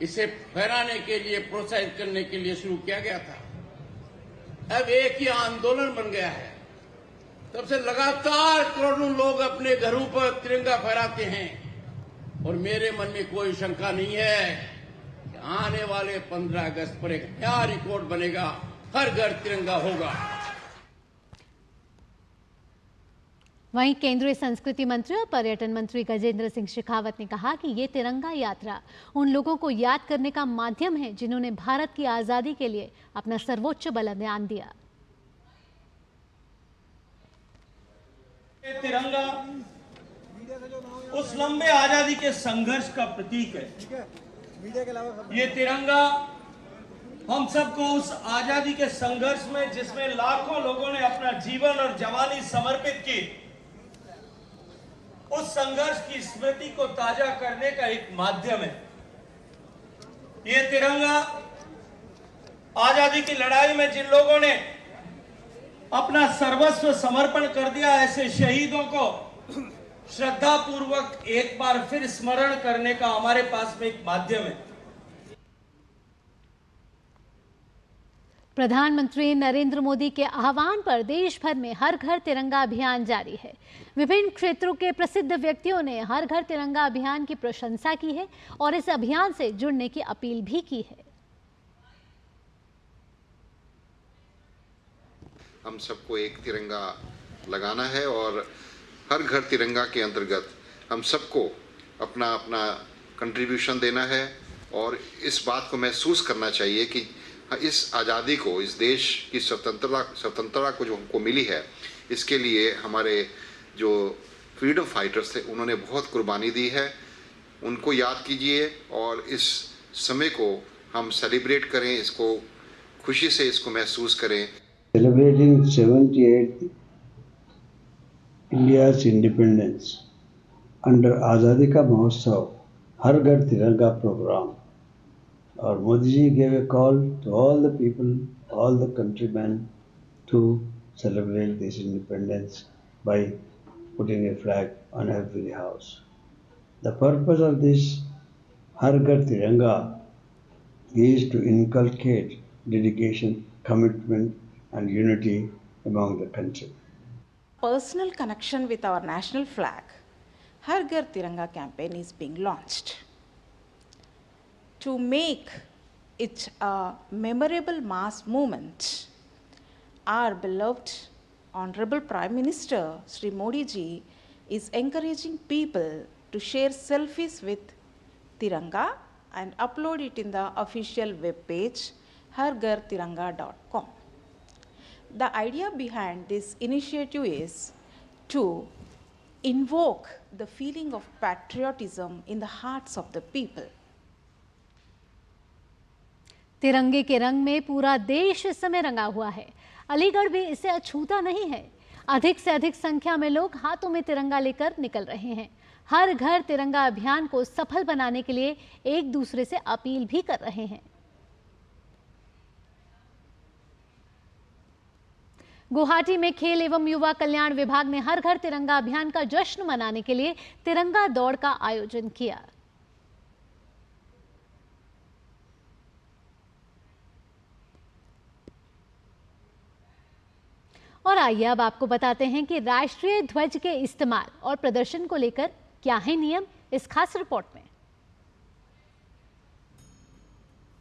इसे फहराने के लिए, प्रोत्साहित करने के लिए शुरू किया गया था। अब एक ही आंदोलन बन गया है। तब से लगातार करोड़ों लोग अपने घरों पर तिरंगा फहराते हैं और मेरे मन में कोई शंका नहीं है कि आने वाले 15 अगस्त पर एक नया रिकॉर्ड बनेगा, हर घर तिरंगा होगा। वहीं केंद्रीय संस्कृति मंत्री और पर्यटन मंत्री गजेंद्र सिंह शेखावत ने कहा कि ये तिरंगा यात्रा उन लोगों को याद करने का माध्यम है जिन्होंने भारत की आजादी के लिए अपना सर्वोच्च बलिदान दिया। तिरंगा उस लंबे आजादी के संघर्ष का प्रतीक है। ये तिरंगा हम सबको उस आजादी के संघर्ष में, जिसमें लाखों लोगों ने अपना जीवन और जवानी समर्पित की, उस संघर्ष की स्मृति को ताजा करने का एक माध्यम है। ये तिरंगा आजादी की लड़ाई में जिन लोगों ने अपना सर्वस्व समर्पण कर दिया, ऐसे शहीदों को श्रद्धा पूर्वक एक बार फिर स्मरण करने का हमारे पास में एक माध्यम है। प्रधानमंत्री नरेंद्र मोदी के आह्वान पर देश भर में हर घर तिरंगा अभियान जारी है। विभिन्न क्षेत्रों के प्रसिद्ध व्यक्तियों ने हर घर तिरंगा अभियान की प्रशंसा की है और इस अभियान से जुड़ने की अपील भी की है। हम सबको एक तिरंगा लगाना है और हर घर तिरंगा के अंतर्गत हम सबको अपना अपना कंट्रीब्यूशन देना है और इस बात को महसूस करना चाहिए कि इस आज़ादी को, इस देश की स्वतंत्रता को जो हमको मिली है, इसके लिए हमारे जो फ्रीडम फाइटर्स थे उन्होंने बहुत कुर्बानी दी है। उनको याद कीजिए और इस समय को हम सेलिब्रेट करें, इसको खुशी से इसको महसूस करें। Celebrating 78th India's independence under Azadi Ka Mahotsav, Har Ghar Tiranga program. Or Modi ji gave a call to all the people, all the countrymen to celebrate this independence by putting a flag on every house. The purpose of this Har Ghar Tiranga is to inculcate dedication, commitment and unity among the country. Personal connection with our national flag, Har Ghar Tiranga campaign is being launched. To make it a memorable mass movement, our beloved Honorable Prime Minister Shri Modi ji is encouraging people to share selfies with Tiranga and upload it in the official web page hargartiranga.com. The idea behind this initiative is to invoke the feeling of patriotism in the hearts of the people. तिरंगे के रंग में पूरा देश इस समय रंगा हुआ है। अलीगढ़ भी इसे अछूता नहीं है। अधिक से अधिक संख्या में लोग हाथों में तिरंगा लेकर निकल रहे हैं। हर घर तिरंगा अभियान को सफल बनाने के लिए एक दूसरे से अपील भी कर रहे हैं। गुवाहाटी में खेल एवं युवा कल्याण विभाग ने हर घर तिरंगा अभियान का जश्न मनाने के लिए तिरंगा दौड़ का आयोजन किया। और आइए अब आपको बताते हैं कि राष्ट्रीय ध्वज के इस्तेमाल और प्रदर्शन को लेकर क्या है नियम, इस खास रिपोर्ट में।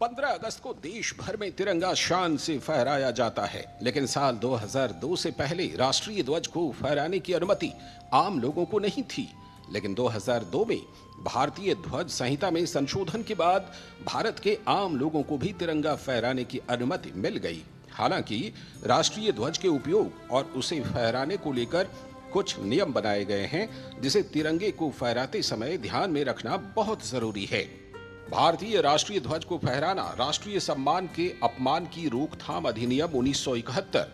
15 अगस्त को देश भर में तिरंगा शान से फहराया जाता है, लेकिन साल 2002 से पहले राष्ट्रीय ध्वज को फहराने की अनुमति आम लोगों को नहीं थी। लेकिन 2002 में भारतीय ध्वज संहिता में संशोधन के बाद भारत के आम लोगों को भी तिरंगा फहराने की अनुमति मिल गई। हालांकि राष्ट्रीय ध्वज के उपयोग और उसे फहराने को लेकर कुछ नियम बनाए गए हैं, जिसे तिरंगे को फहराते समय ध्यान में रखना बहुत जरूरी है। भारतीय राष्ट्रीय ध्वज को फहराना राष्ट्रीय सम्मान के अपमान की रोकथाम अधिनियम 1971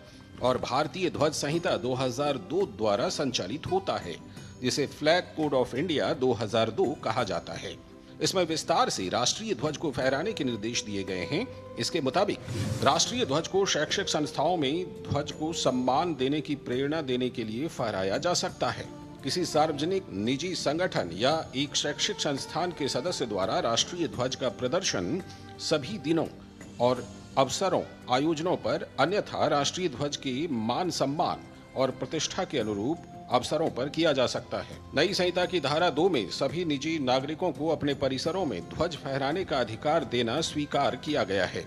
और भारतीय ध्वज संहिता 2002 द्वारा संचालित होता है, जिसे फ्लैग कोड ऑफ इंडिया 2002 कहा जाता है। इसमें विस्तार से राष्ट्रीय ध्वज को फहराने के निर्देश दिए गए हैं। इसके मुताबिक राष्ट्रीय ध्वज को शैक्षिक संस्थाओं में ध्वज को सम्मान देने की प्रेरणा देने के लिए फहराया जा सकता है। किसी सार्वजनिक निजी संगठन या एक शैक्षिक संस्थान के सदस्य द्वारा राष्ट्रीय ध्वज का प्रदर्शन सभी दिनों और अवसरों, आयोजनों पर, अन्यथा राष्ट्रीय ध्वज के मान सम्मान और प्रतिष्ठा के अनुरूप अवसरों पर किया जा सकता है। नई संहिता की धारा 2 में सभी निजी नागरिकों को अपने परिसरों में ध्वज फहराने का अधिकार देना स्वीकार किया गया है।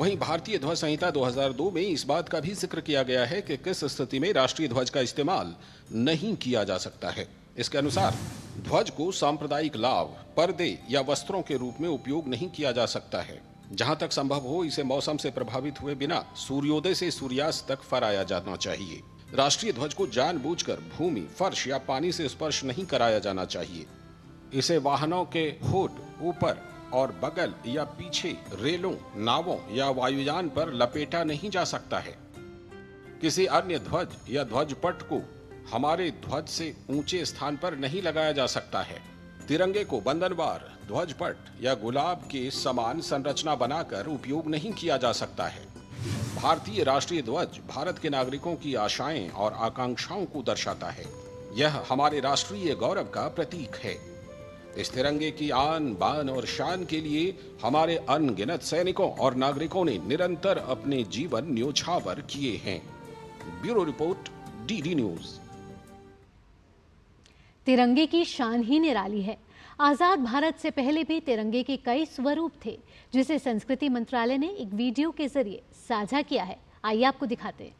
वहीं भारतीय ध्वज संहिता 2002 में इस बात का भी जिक्र किया गया है कि किस स्थिति में राष्ट्रीय ध्वज का इस्तेमाल नहीं किया जा सकता है। इसके अनुसार ध्वज को सांप्रदायिक लाभ, पर्दे या वस्त्रों के रूप में उपयोग नहीं किया जा सकता है। जहां तक संभव हो इसे मौसम से प्रभावित हुए बिना सूर्योदय से सूर्यास्त तक फहराया जाना चाहिए। राष्ट्रीय ध्वज को जानबूझकर भूमि, फर्श या पानी से स्पर्श नहीं कराया जाना चाहिए। इसे वाहनों के होठ, ऊपर और बगल या पीछे, रेलों, नावों या वायुयान पर लपेटा नहीं जा सकता है। किसी अन्य ध्वज या ध्वजपट को हमारे ध्वज से ऊंचे स्थान पर नहीं लगाया जा सकता है। तिरंगे को बंधनवार, ध्वजपट या गुलाब के समान संरचना बनाकर उपयोग नहीं किया जा सकता है। भारतीय राष्ट्रीय ध्वज भारत के नागरिकों की आशाएं और आकांक्षाओं को दर्शाता है। यह हमारे राष्ट्रीय गौरव का प्रतीक है। इस तिरंगे की आन, बान और शान के लिए हमारे अनगिनत सैनिकों और नागरिकों ने निरंतर अपने जीवन न्योछावर किए हैं। Bureau report, DD news. तिरंगे की शान ही निराली है। आजाद भारत से पहले भी तिरंगे के कई स्वरूप थे, जिसे संस्कृति मंत्रालय ने एक वीडियो के जरिए साझा किया है। आइए आपको दिखाते हैं।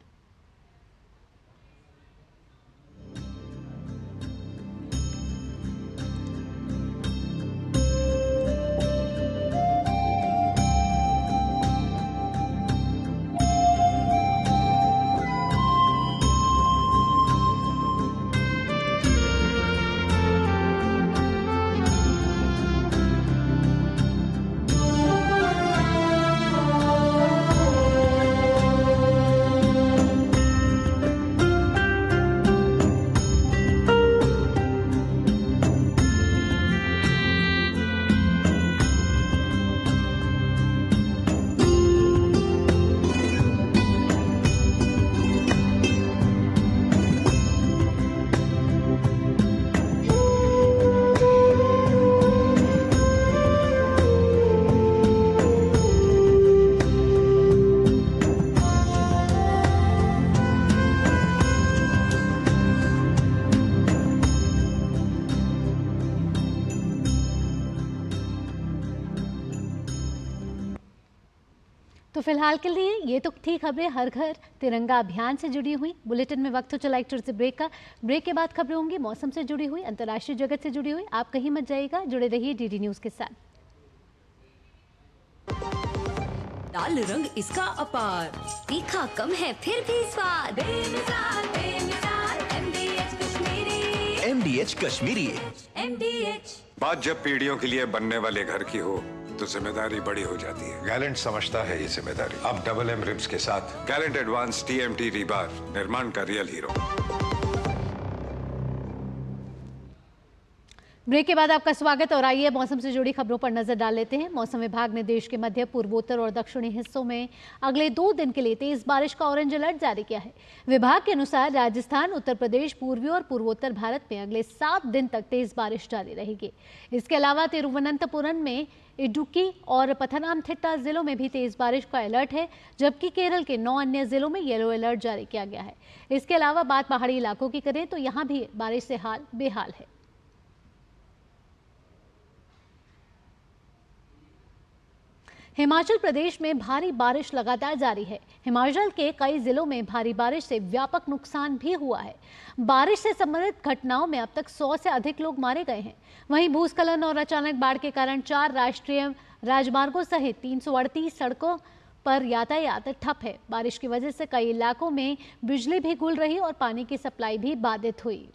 तो फिलहाल के लिए ये तो थी खबरें हर घर तिरंगा अभियान से जुड़ी हुई। बुलेटिन में वक्त हो चला एक छोटे से ब्रेक का। ब्रेक के बाद खबरें होंगी मौसम से जुड़ी हुई, अंतर्राष्ट्रीय जगत से जुड़ी हुई। आप कहीं मत जाइएगा, जुड़े रहिए डीडी न्यूज के साथ। लाल रंग इसका अपार, तीखा कम है फिर भी स्वाद। MDH कश्मीरी। बात जब पीढ़ियों के लिए बनने वाले घर की हो तो जिम्मेदारी बड़ी हो जाती है। गैलेंट समझता है ये जिम्मेदारी। अब डबल एम रिब्स के साथ गैलेंट एडवांस TMT रीबार, निर्माण का रियल हीरो। ब्रेक के बाद आपका स्वागत और आइए मौसम से जुड़ी खबरों पर नजर डाल लेते हैं। मौसम विभाग ने देश के मध्य, पूर्वोत्तर और दक्षिणी हिस्सों में अगले 2 दिन के लिए तेज बारिश का ऑरेंज अलर्ट जारी किया है। विभाग के अनुसार राजस्थान, उत्तर प्रदेश, पूर्वी और पूर्वोत्तर भारत में अगले 7 दिन तक तेज बारिश जारी रहेगी। इसके अलावा तिरुवनंतपुरम में, इडुक्की और पथनमथिट्टा जिलों में भी तेज बारिश का अलर्ट है, जबकि केरल के 9 अन्य जिलों में येलो अलर्ट जारी किया गया है। इसके अलावा बात पहाड़ी इलाकों की करें तो यहाँ भी बारिश से हाल बेहाल है। हिमाचल प्रदेश में भारी बारिश लगातार जारी है। हिमाचल के कई जिलों में भारी बारिश से व्यापक नुकसान भी हुआ है। बारिश से संबंधित घटनाओं में अब तक 100 से अधिक लोग मारे गए हैं। वहीं भूस्खलन और अचानक बाढ़ के कारण 4 राष्ट्रीय राजमार्गों सहित 338 सड़कों पर यातायात ठप है। बारिश की वजह से कई इलाकों में बिजली भी गुल रही और पानी की सप्लाई भी बाधित हुई।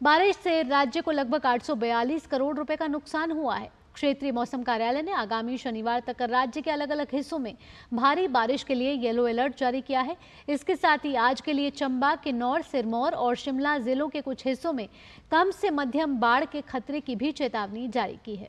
बारिश से राज्य को लगभग 842 करोड़ रुपए का नुकसान हुआ है। क्षेत्रीय मौसम कार्यालय ने आगामी शनिवार तक राज्य के अलग अलग हिस्सों में भारी बारिश के लिए येलो अलर्ट जारी किया है। इसके साथ ही आज के लिए चंबा, किन्नौर, सिरमौर और शिमला जिलों के कुछ हिस्सों में कम से मध्यम बाढ़ के खतरे की भी चेतावनी जारी की है।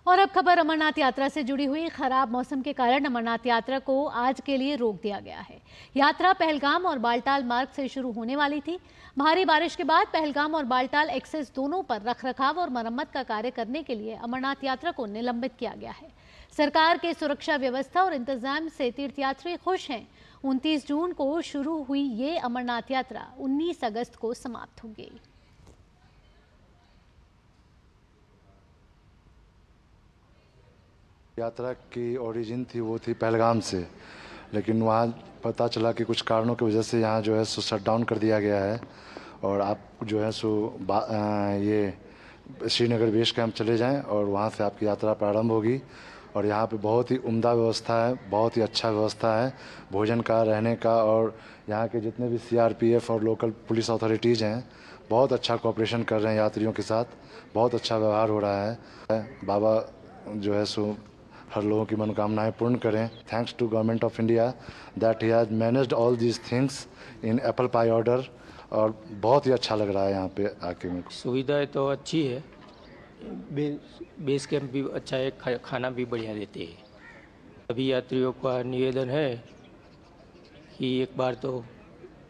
और अब खबर अमरनाथ यात्रा से जुड़ी हुई। खराब मौसम के कारण अमरनाथ यात्रा को आज के लिए रोक दिया गया है। यात्रा पहलगाम और बालटाल मार्ग से शुरू होने वाली थी। भारी बारिश के बाद पहलगाम और बालटाल एक्सेस दोनों पर रखरखाव और मरम्मत का कार्य करने के लिए अमरनाथ यात्रा को निलंबित किया गया है। सरकार के सुरक्षा व्यवस्था और इंतजाम से तीर्थयात्री खुश हैं। 29 जून को शुरू हुई ये अमरनाथ यात्रा 19 अगस्त को समाप्त होगी। यात्रा की ओरिजिन थी वो थी पहलगाम से, लेकिन वहाँ पता चला कि कुछ कारणों की वजह से यहाँ जो है सो शट डाउन कर दिया गया है और आप जो है सो ये श्रीनगर बेस कैंप चले जाएं और वहाँ से आपकी यात्रा प्रारंभ होगी। और यहाँ पे बहुत ही उम्दा व्यवस्था है, बहुत ही अच्छा व्यवस्था है भोजन का, रहने का, और यहाँ के जितने भी CRPF और लोकल पुलिस अथॉरिटीज़ हैं बहुत अच्छा कोऑपरेशन कर रहे हैं यात्रियों के साथ, बहुत अच्छा व्यवहार हो रहा है। बाबा जो है सो हर लोगों की मनोकामनाएं पूर्ण करें। Thanks to government of India that he has managed all these things in apple pie order, और बहुत ही अच्छा लग रहा है यहाँ पे आके मेरे को। सुविधाएं तो अच्छी है, बेस कैंप भी अच्छा है, खाना भी बढ़िया देते हैं। सभी यात्रियों का निवेदन है कि एक बार तो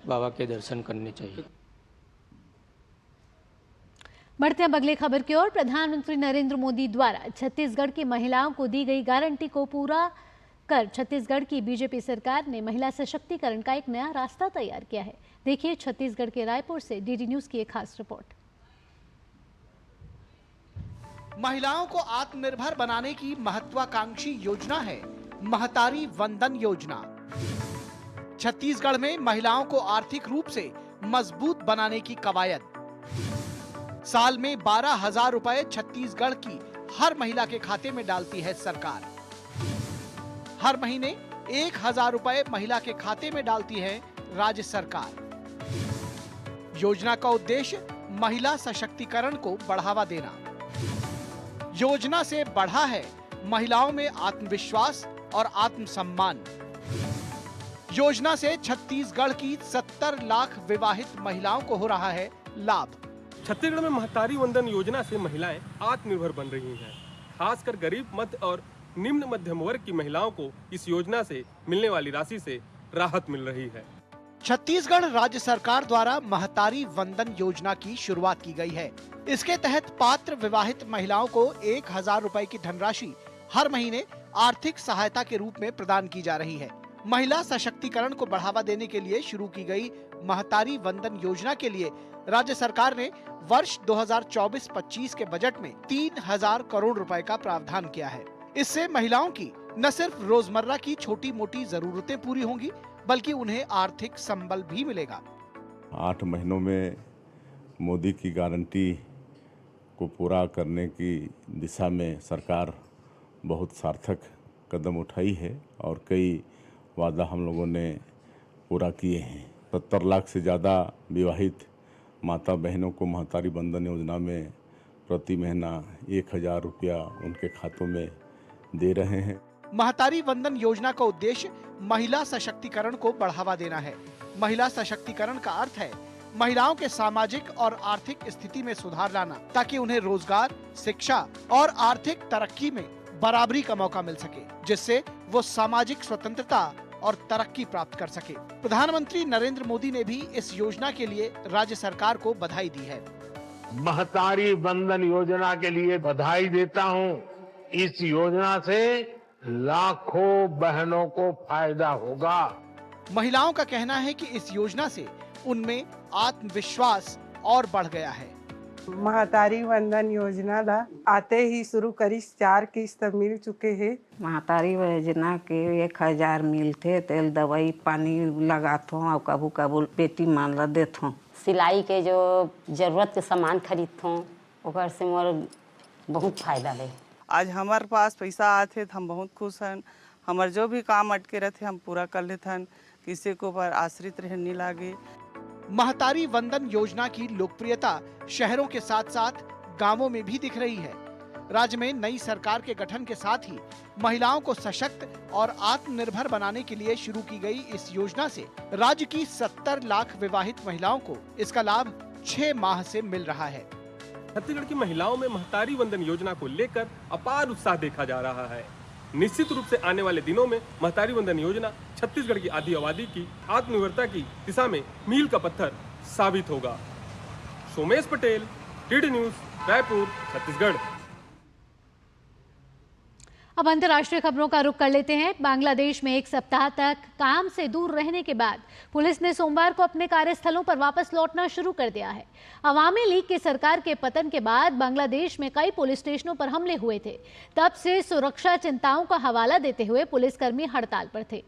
बाबा के दर्शन करने चाहिए। बढ़ते हैं अगली खबर की ओर। प्रधानमंत्री नरेंद्र मोदी द्वारा छत्तीसगढ़ की महिलाओं को दी गई गारंटी को पूरा कर छत्तीसगढ़ की बीजेपी सरकार ने महिला सशक्तिकरण का एक नया रास्ता तैयार किया है। देखिए छत्तीसगढ़ के रायपुर से डीडी न्यूज की एक खास रिपोर्ट। महिलाओं को आत्मनिर्भर बनाने की महत्वाकांक्षी योजना है महतारी वंदन योजना। छत्तीसगढ़ में महिलाओं को आर्थिक रूप से मजबूत बनाने की कवायद। साल में 12,000 रुपए छत्तीसगढ़ की हर महिला के खाते में डालती है सरकार। हर महीने 1,000 रुपए महिला के खाते में डालती है राज्य सरकार। योजना का उद्देश्य महिला सशक्तिकरण को बढ़ावा देना। योजना से बढ़ा है महिलाओं में आत्मविश्वास और आत्मसम्मान। योजना से छत्तीसगढ़ की 70 लाख विवाहित महिलाओं को हो रहा है लाभ। छत्तीसगढ़ में महतारी वंदन योजना से महिलाएं आत्मनिर्भर बन रही हैं। खासकर गरीब, मध्य और निम्न मध्यम वर्ग की महिलाओं को इस योजना से मिलने वाली राशि से राहत मिल रही है। छत्तीसगढ़ राज्य सरकार द्वारा महतारी वंदन योजना की शुरुआत की गई है। इसके तहत पात्र विवाहित महिलाओं को 1,000 रुपए की धनराशि हर महीने आर्थिक सहायता के रूप में प्रदान की जा रही है। महिला सशक्तिकरण को बढ़ावा देने के लिए शुरू की गई महतारी वंदन योजना के लिए राज्य सरकार ने वर्ष 2024-25 के बजट में 3,000 करोड़ रुपए का प्रावधान किया है। इससे महिलाओं की न सिर्फ रोजमर्रा की छोटी मोटी जरूरतें पूरी होंगी, बल्कि उन्हें आर्थिक संबल भी मिलेगा। 8 महीनों में मोदी की गारंटी को पूरा करने की दिशा में सरकार बहुत सार्थक कदम उठाई है और कई वादा हम लोगों ने पूरा किए हैं। 70 लाख से ज़्यादा विवाहित माता बहनों को महतारी वंदन योजना में प्रति महीना 1,000 रुपया उनके खातों में दे रहे हैं। महतारी वंदन योजना का उद्देश्य महिला सशक्तिकरण को बढ़ावा देना है। महिला सशक्तिकरण का अर्थ है महिलाओं के सामाजिक और आर्थिक स्थिति में सुधार लाना, ताकि उन्हें रोजगार, शिक्षा और आर्थिक तरक्की में बराबरी का मौका मिल सके, जिससे वो सामाजिक स्वतंत्रता और तरक्की प्राप्त कर सके। प्रधानमंत्री नरेंद्र मोदी ने भी इस योजना के लिए राज्य सरकार को बधाई दी है। महतारी वंदन योजना के लिए बधाई देता हूँ। इस योजना से लाखों बहनों को फायदा होगा। महिलाओं का कहना है कि इस योजना से उनमें आत्मविश्वास और बढ़ गया है। महतारी वंदन योजना ला आते ही शुरू करी, 4 किस्त मिल चुके हैं। महतारी योजना के 1,000 मिलते, तेल दवाई पानी लगाथो और कबू कबू बेटी मान ला देथो। सिलाई के जो जरूरत के सामान खरीदथो ओकर से मोर बहुत फायदा है। आज हमारे पास पैसा आते तो हम बहुत खुश हैं। हमारे जो भी काम अटके रहते हम पूरा कर लेते हैं, किसी को पर आश्रित रहने लागे। महतारी वंदन योजना की लोकप्रियता शहरों के साथ साथ गांवों में भी दिख रही है। राज्य में नई सरकार के गठन के साथ ही महिलाओं को सशक्त और आत्मनिर्भर बनाने के लिए शुरू की गई इस योजना से राज्य की 70 लाख विवाहित महिलाओं को इसका लाभ 6 माह से मिल रहा है। छत्तीसगढ़ की महिलाओं में महतारी वंदन योजना को लेकर अपार उत्साह देखा जा रहा है। निश्चित रूप से आने वाले दिनों में महतारी वंदन योजना छत्तीसगढ़ की आधी आबादी की आत्मनिर्भरता की दिशा में मील का पत्थर साबित होगा। Somesh Patel, DD news, Raipur, Chhattisgarh. अब अंतर्राष्ट्रीय खबरों का रुख कर लेते हैं। बांग्लादेश में एक सप्ताह तक काम से दूर रहने के बाद पुलिस ने सोमवार को अपने कार्यस्थलों पर वापस लौटना शुरू कर दिया है। अवामी लीग की सरकार के पतन के बाद बांग्लादेश में कई पुलिस स्टेशनों पर हमले हुए थे। तब से सुरक्षा चिंताओं का हवाला देते हुए पुलिसकर्मी हड़ताल पर थे।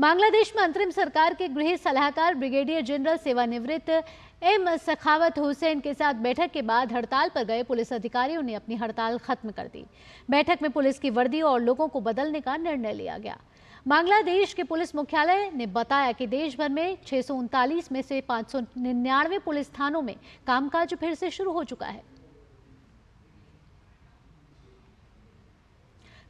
बांग्लादेश में अंतरिम सरकार के गृह सलाहकार ब्रिगेडियर जनरल सेवानिवृत्त एम सखावत हुसैन के साथ बैठक के बाद हड़ताल पर गए पुलिस अधिकारियों ने अपनी हड़ताल खत्म कर दी। बैठक में पुलिस की वर्दी और लोगों को बदलने का निर्णय लिया गया। बांग्लादेश के पुलिस मुख्यालय ने बताया कि देश भर में 639 में से 599 पुलिस थानों में कामकाज फिर से शुरू हो चुका है।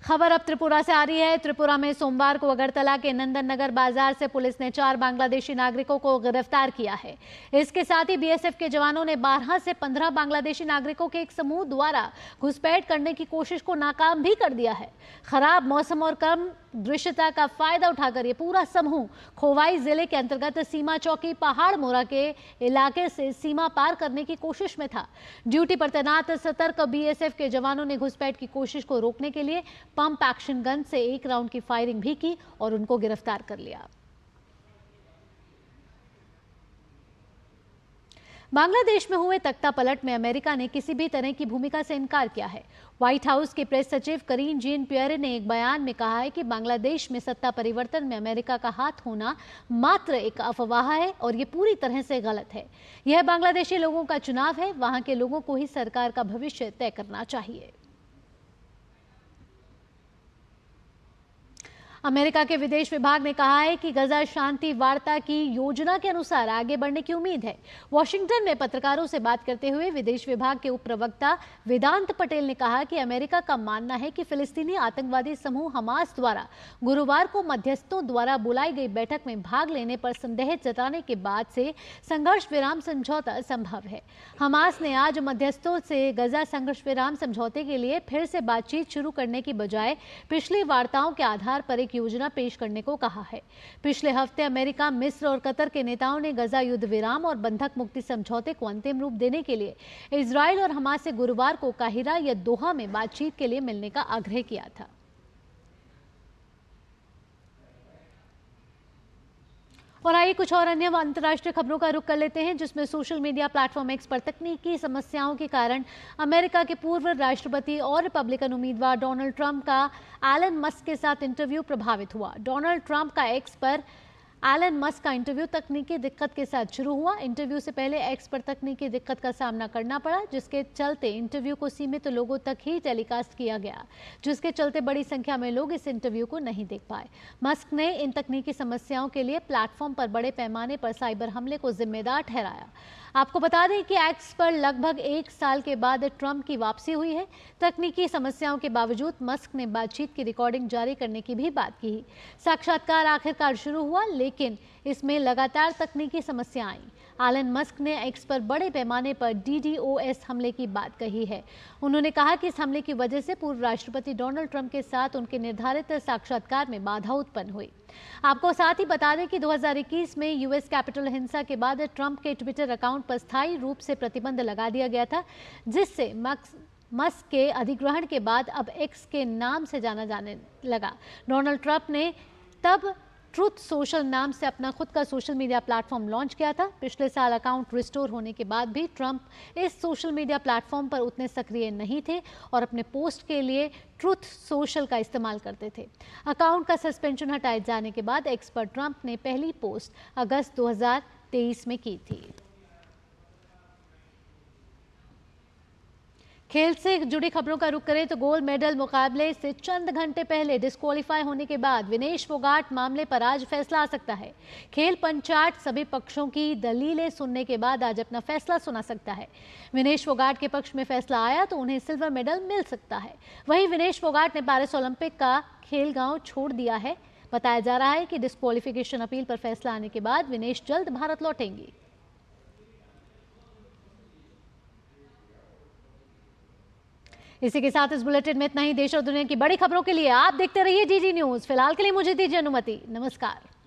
खबर अब त्रिपुरा से आ रही है। त्रिपुरा में सोमवार को अगरतला के नंदन नगर बाजार से पुलिस ने 4 बांग्लादेशी नागरिकों को गिरफ्तार किया है। इसके साथ ही बीएसएफ के जवानों ने 12 से 15 बांग्लादेशी नागरिकों के एक समूह द्वारा घुसपैठ करने की कोशिश को नाकाम भी कर दिया है। खराब मौसम और कम दृश्यता का फायदा उठाकर ये पूरा समूह खोवाई जिले के अंतर्गत सीमा चौकी पहाड़ मोरा के इलाके से सीमा पार करने की कोशिश में था। ड्यूटी पर तैनात सतर्क बीएसएफ के जवानों ने घुसपैठ की कोशिश को रोकने के लिए पंप एक्शन गन से 1 राउंड की फायरिंग भी की और उनको गिरफ्तार कर लिया। बांग्लादेश में हुए तख्ता पलट में अमेरिका ने किसी भी तरह की भूमिका से इनकार किया है। व्हाइट हाउस के प्रेस सचिव करीन जीन पियरे ने एक बयान में कहा है कि बांग्लादेश में सत्ता परिवर्तन में अमेरिका का हाथ होना मात्र एक अफवाह है और ये पूरी तरह से गलत है। यह बांग्लादेशी लोगों का चुनाव है, वहां के लोगों को ही सरकार का भविष्य तय करना चाहिए। अमेरिका के विदेश विभाग ने कहा है कि गजा शांति वार्ता की योजना के अनुसार आगे बढ़ने की उम्मीद है। वॉशिंगटन में पत्रकारों से बात करते हुए विदेश विभाग के उप प्रवक्ता वेदांत पटेल ने कहा कि अमेरिका का मानना है कि फिलिस्तीनी आतंकवादी समूह हमास द्वारा गुरुवार को मध्यस्थों द्वारा बुलाई गई बैठक में भाग लेने पर संदेह जताने के बाद से संघर्ष विराम समझौता संभव है। हमास ने आज मध्यस्थों से गजा संघर्ष विराम समझौते के लिए फिर से बातचीत शुरू करने की बजाय पिछली वार्ताओं के आधार पर योजना पेश करने को कहा है। पिछले हफ्ते अमेरिका, मिस्र और कतर के नेताओं ने गजा युद्ध विराम और बंधक मुक्ति समझौते को अंतिम रूप देने के लिए इजराइल और हमास से गुरुवार को काहिरा या दोहा में बातचीत के लिए मिलने का आग्रह किया था। और आइए कुछ और अन्य अंतर्राष्ट्रीय खबरों का रुख कर लेते हैं, जिसमें सोशल मीडिया प्लेटफॉर्म एक्स पर तकनीकी समस्याओं के कारण अमेरिका के पूर्व राष्ट्रपति और रिपब्लिकन उम्मीदवार डोनाल्ड ट्रंप का एलन मस्क के साथ इंटरव्यू प्रभावित हुआ। डोनाल्ड ट्रंप का एक्स पर एलन मस्क का इंटरव्यू तकनीकी दिक्कत के साथ शुरू हुआ। इंटरव्यू से पहले एक्स पर तकनीकी दिक्कत का सामना करना पड़ा, जिसके चलते इंटरव्यू को सीमित लोगों तक ही टेलीकास्ट किया गया, जिसके चलते बड़ी संख्या में लोग इस इंटरव्यू को नहीं देख पाए। मस्क ने इन तकनीकी समस्याओं के लिए प्लेटफॉर्म पर बड़े पैमाने पर साइबर हमले को जिम्मेदार ठहराया। आपको बता दें कि एक्स पर लगभग 1 साल के बाद ट्रंप की वापसी हुई है। तकनीकी समस्याओं के बावजूद मस्क ने बातचीत की रिकॉर्डिंग जारी करने की भी बात की। साक्षात्कार आखिरकार शुरू हुआ, लेकिन इसमें लगातार तकनीकी समस्या आई। एलन मस्क ने एक्स पर बड़े पैमाने पर DDoS हमले की बात कही है। उन्होंने कहा कि इस हमले की वजह से पूर्व राष्ट्रपति डोनाल्ड ट्रंप के साथ उनके निर्धारित साक्षात्कार में बाधा उत्पन्न हुई। आपको साथ ही बता दें कि 2021 में यूएस कैपिटल हिंसा के बाद ट्रंप के ट्विटर अकाउंट पर स्थायी रूप से प्रतिबंध लगा दिया गया था, जिससे मस्क के अधिग्रहण के बाद अब एक्स के नाम से जाना जाने लगा। डोनाल्ड ट्रंप ने तब ट्रुथ सोशल नाम से अपना खुद का सोशल मीडिया प्लेटफॉर्म लॉन्च किया था। पिछले साल अकाउंट रिस्टोर होने के बाद भी ट्रंप इस सोशल मीडिया प्लेटफॉर्म पर उतने सक्रिय नहीं थे और अपने पोस्ट के लिए ट्रुथ सोशल का इस्तेमाल करते थे। अकाउंट का सस्पेंशन हटाए जाने के बाद एक्स पर ट्रंप ने पहली पोस्ट अगस्त 2023 में की थी। खेल से जुड़ी खबरों का रुख करें तो गोल्ड मेडल मुकाबले से चंद घंटे पहले डिस्क्वालीफाई होने के बाद विनेश फोगाट मामले पर आज फैसला आ सकता है। खेल पंचायत सभी पक्षों की दलीलें सुनने के बाद आज अपना फैसला सुना सकता है। विनेश फोगाट के पक्ष में फैसला आया तो उन्हें सिल्वर मेडल मिल सकता है। वहीं विनेश फोगाट ने पेरिस ओलंपिक का खेल गांव छोड़ दिया है। बताया जा रहा है कि डिस्क्वालिफिकेशन अपील पर फैसला आने के बाद विनेश जल्द भारत लौटेंगी। इसी के साथ इस बुलेटिन में इतना ही। देश और दुनिया की बड़ी खबरों के लिए आप देखते रहिए DD न्यूज। फिलहाल के लिए मुझे दीजिए अनुमति। नमस्कार।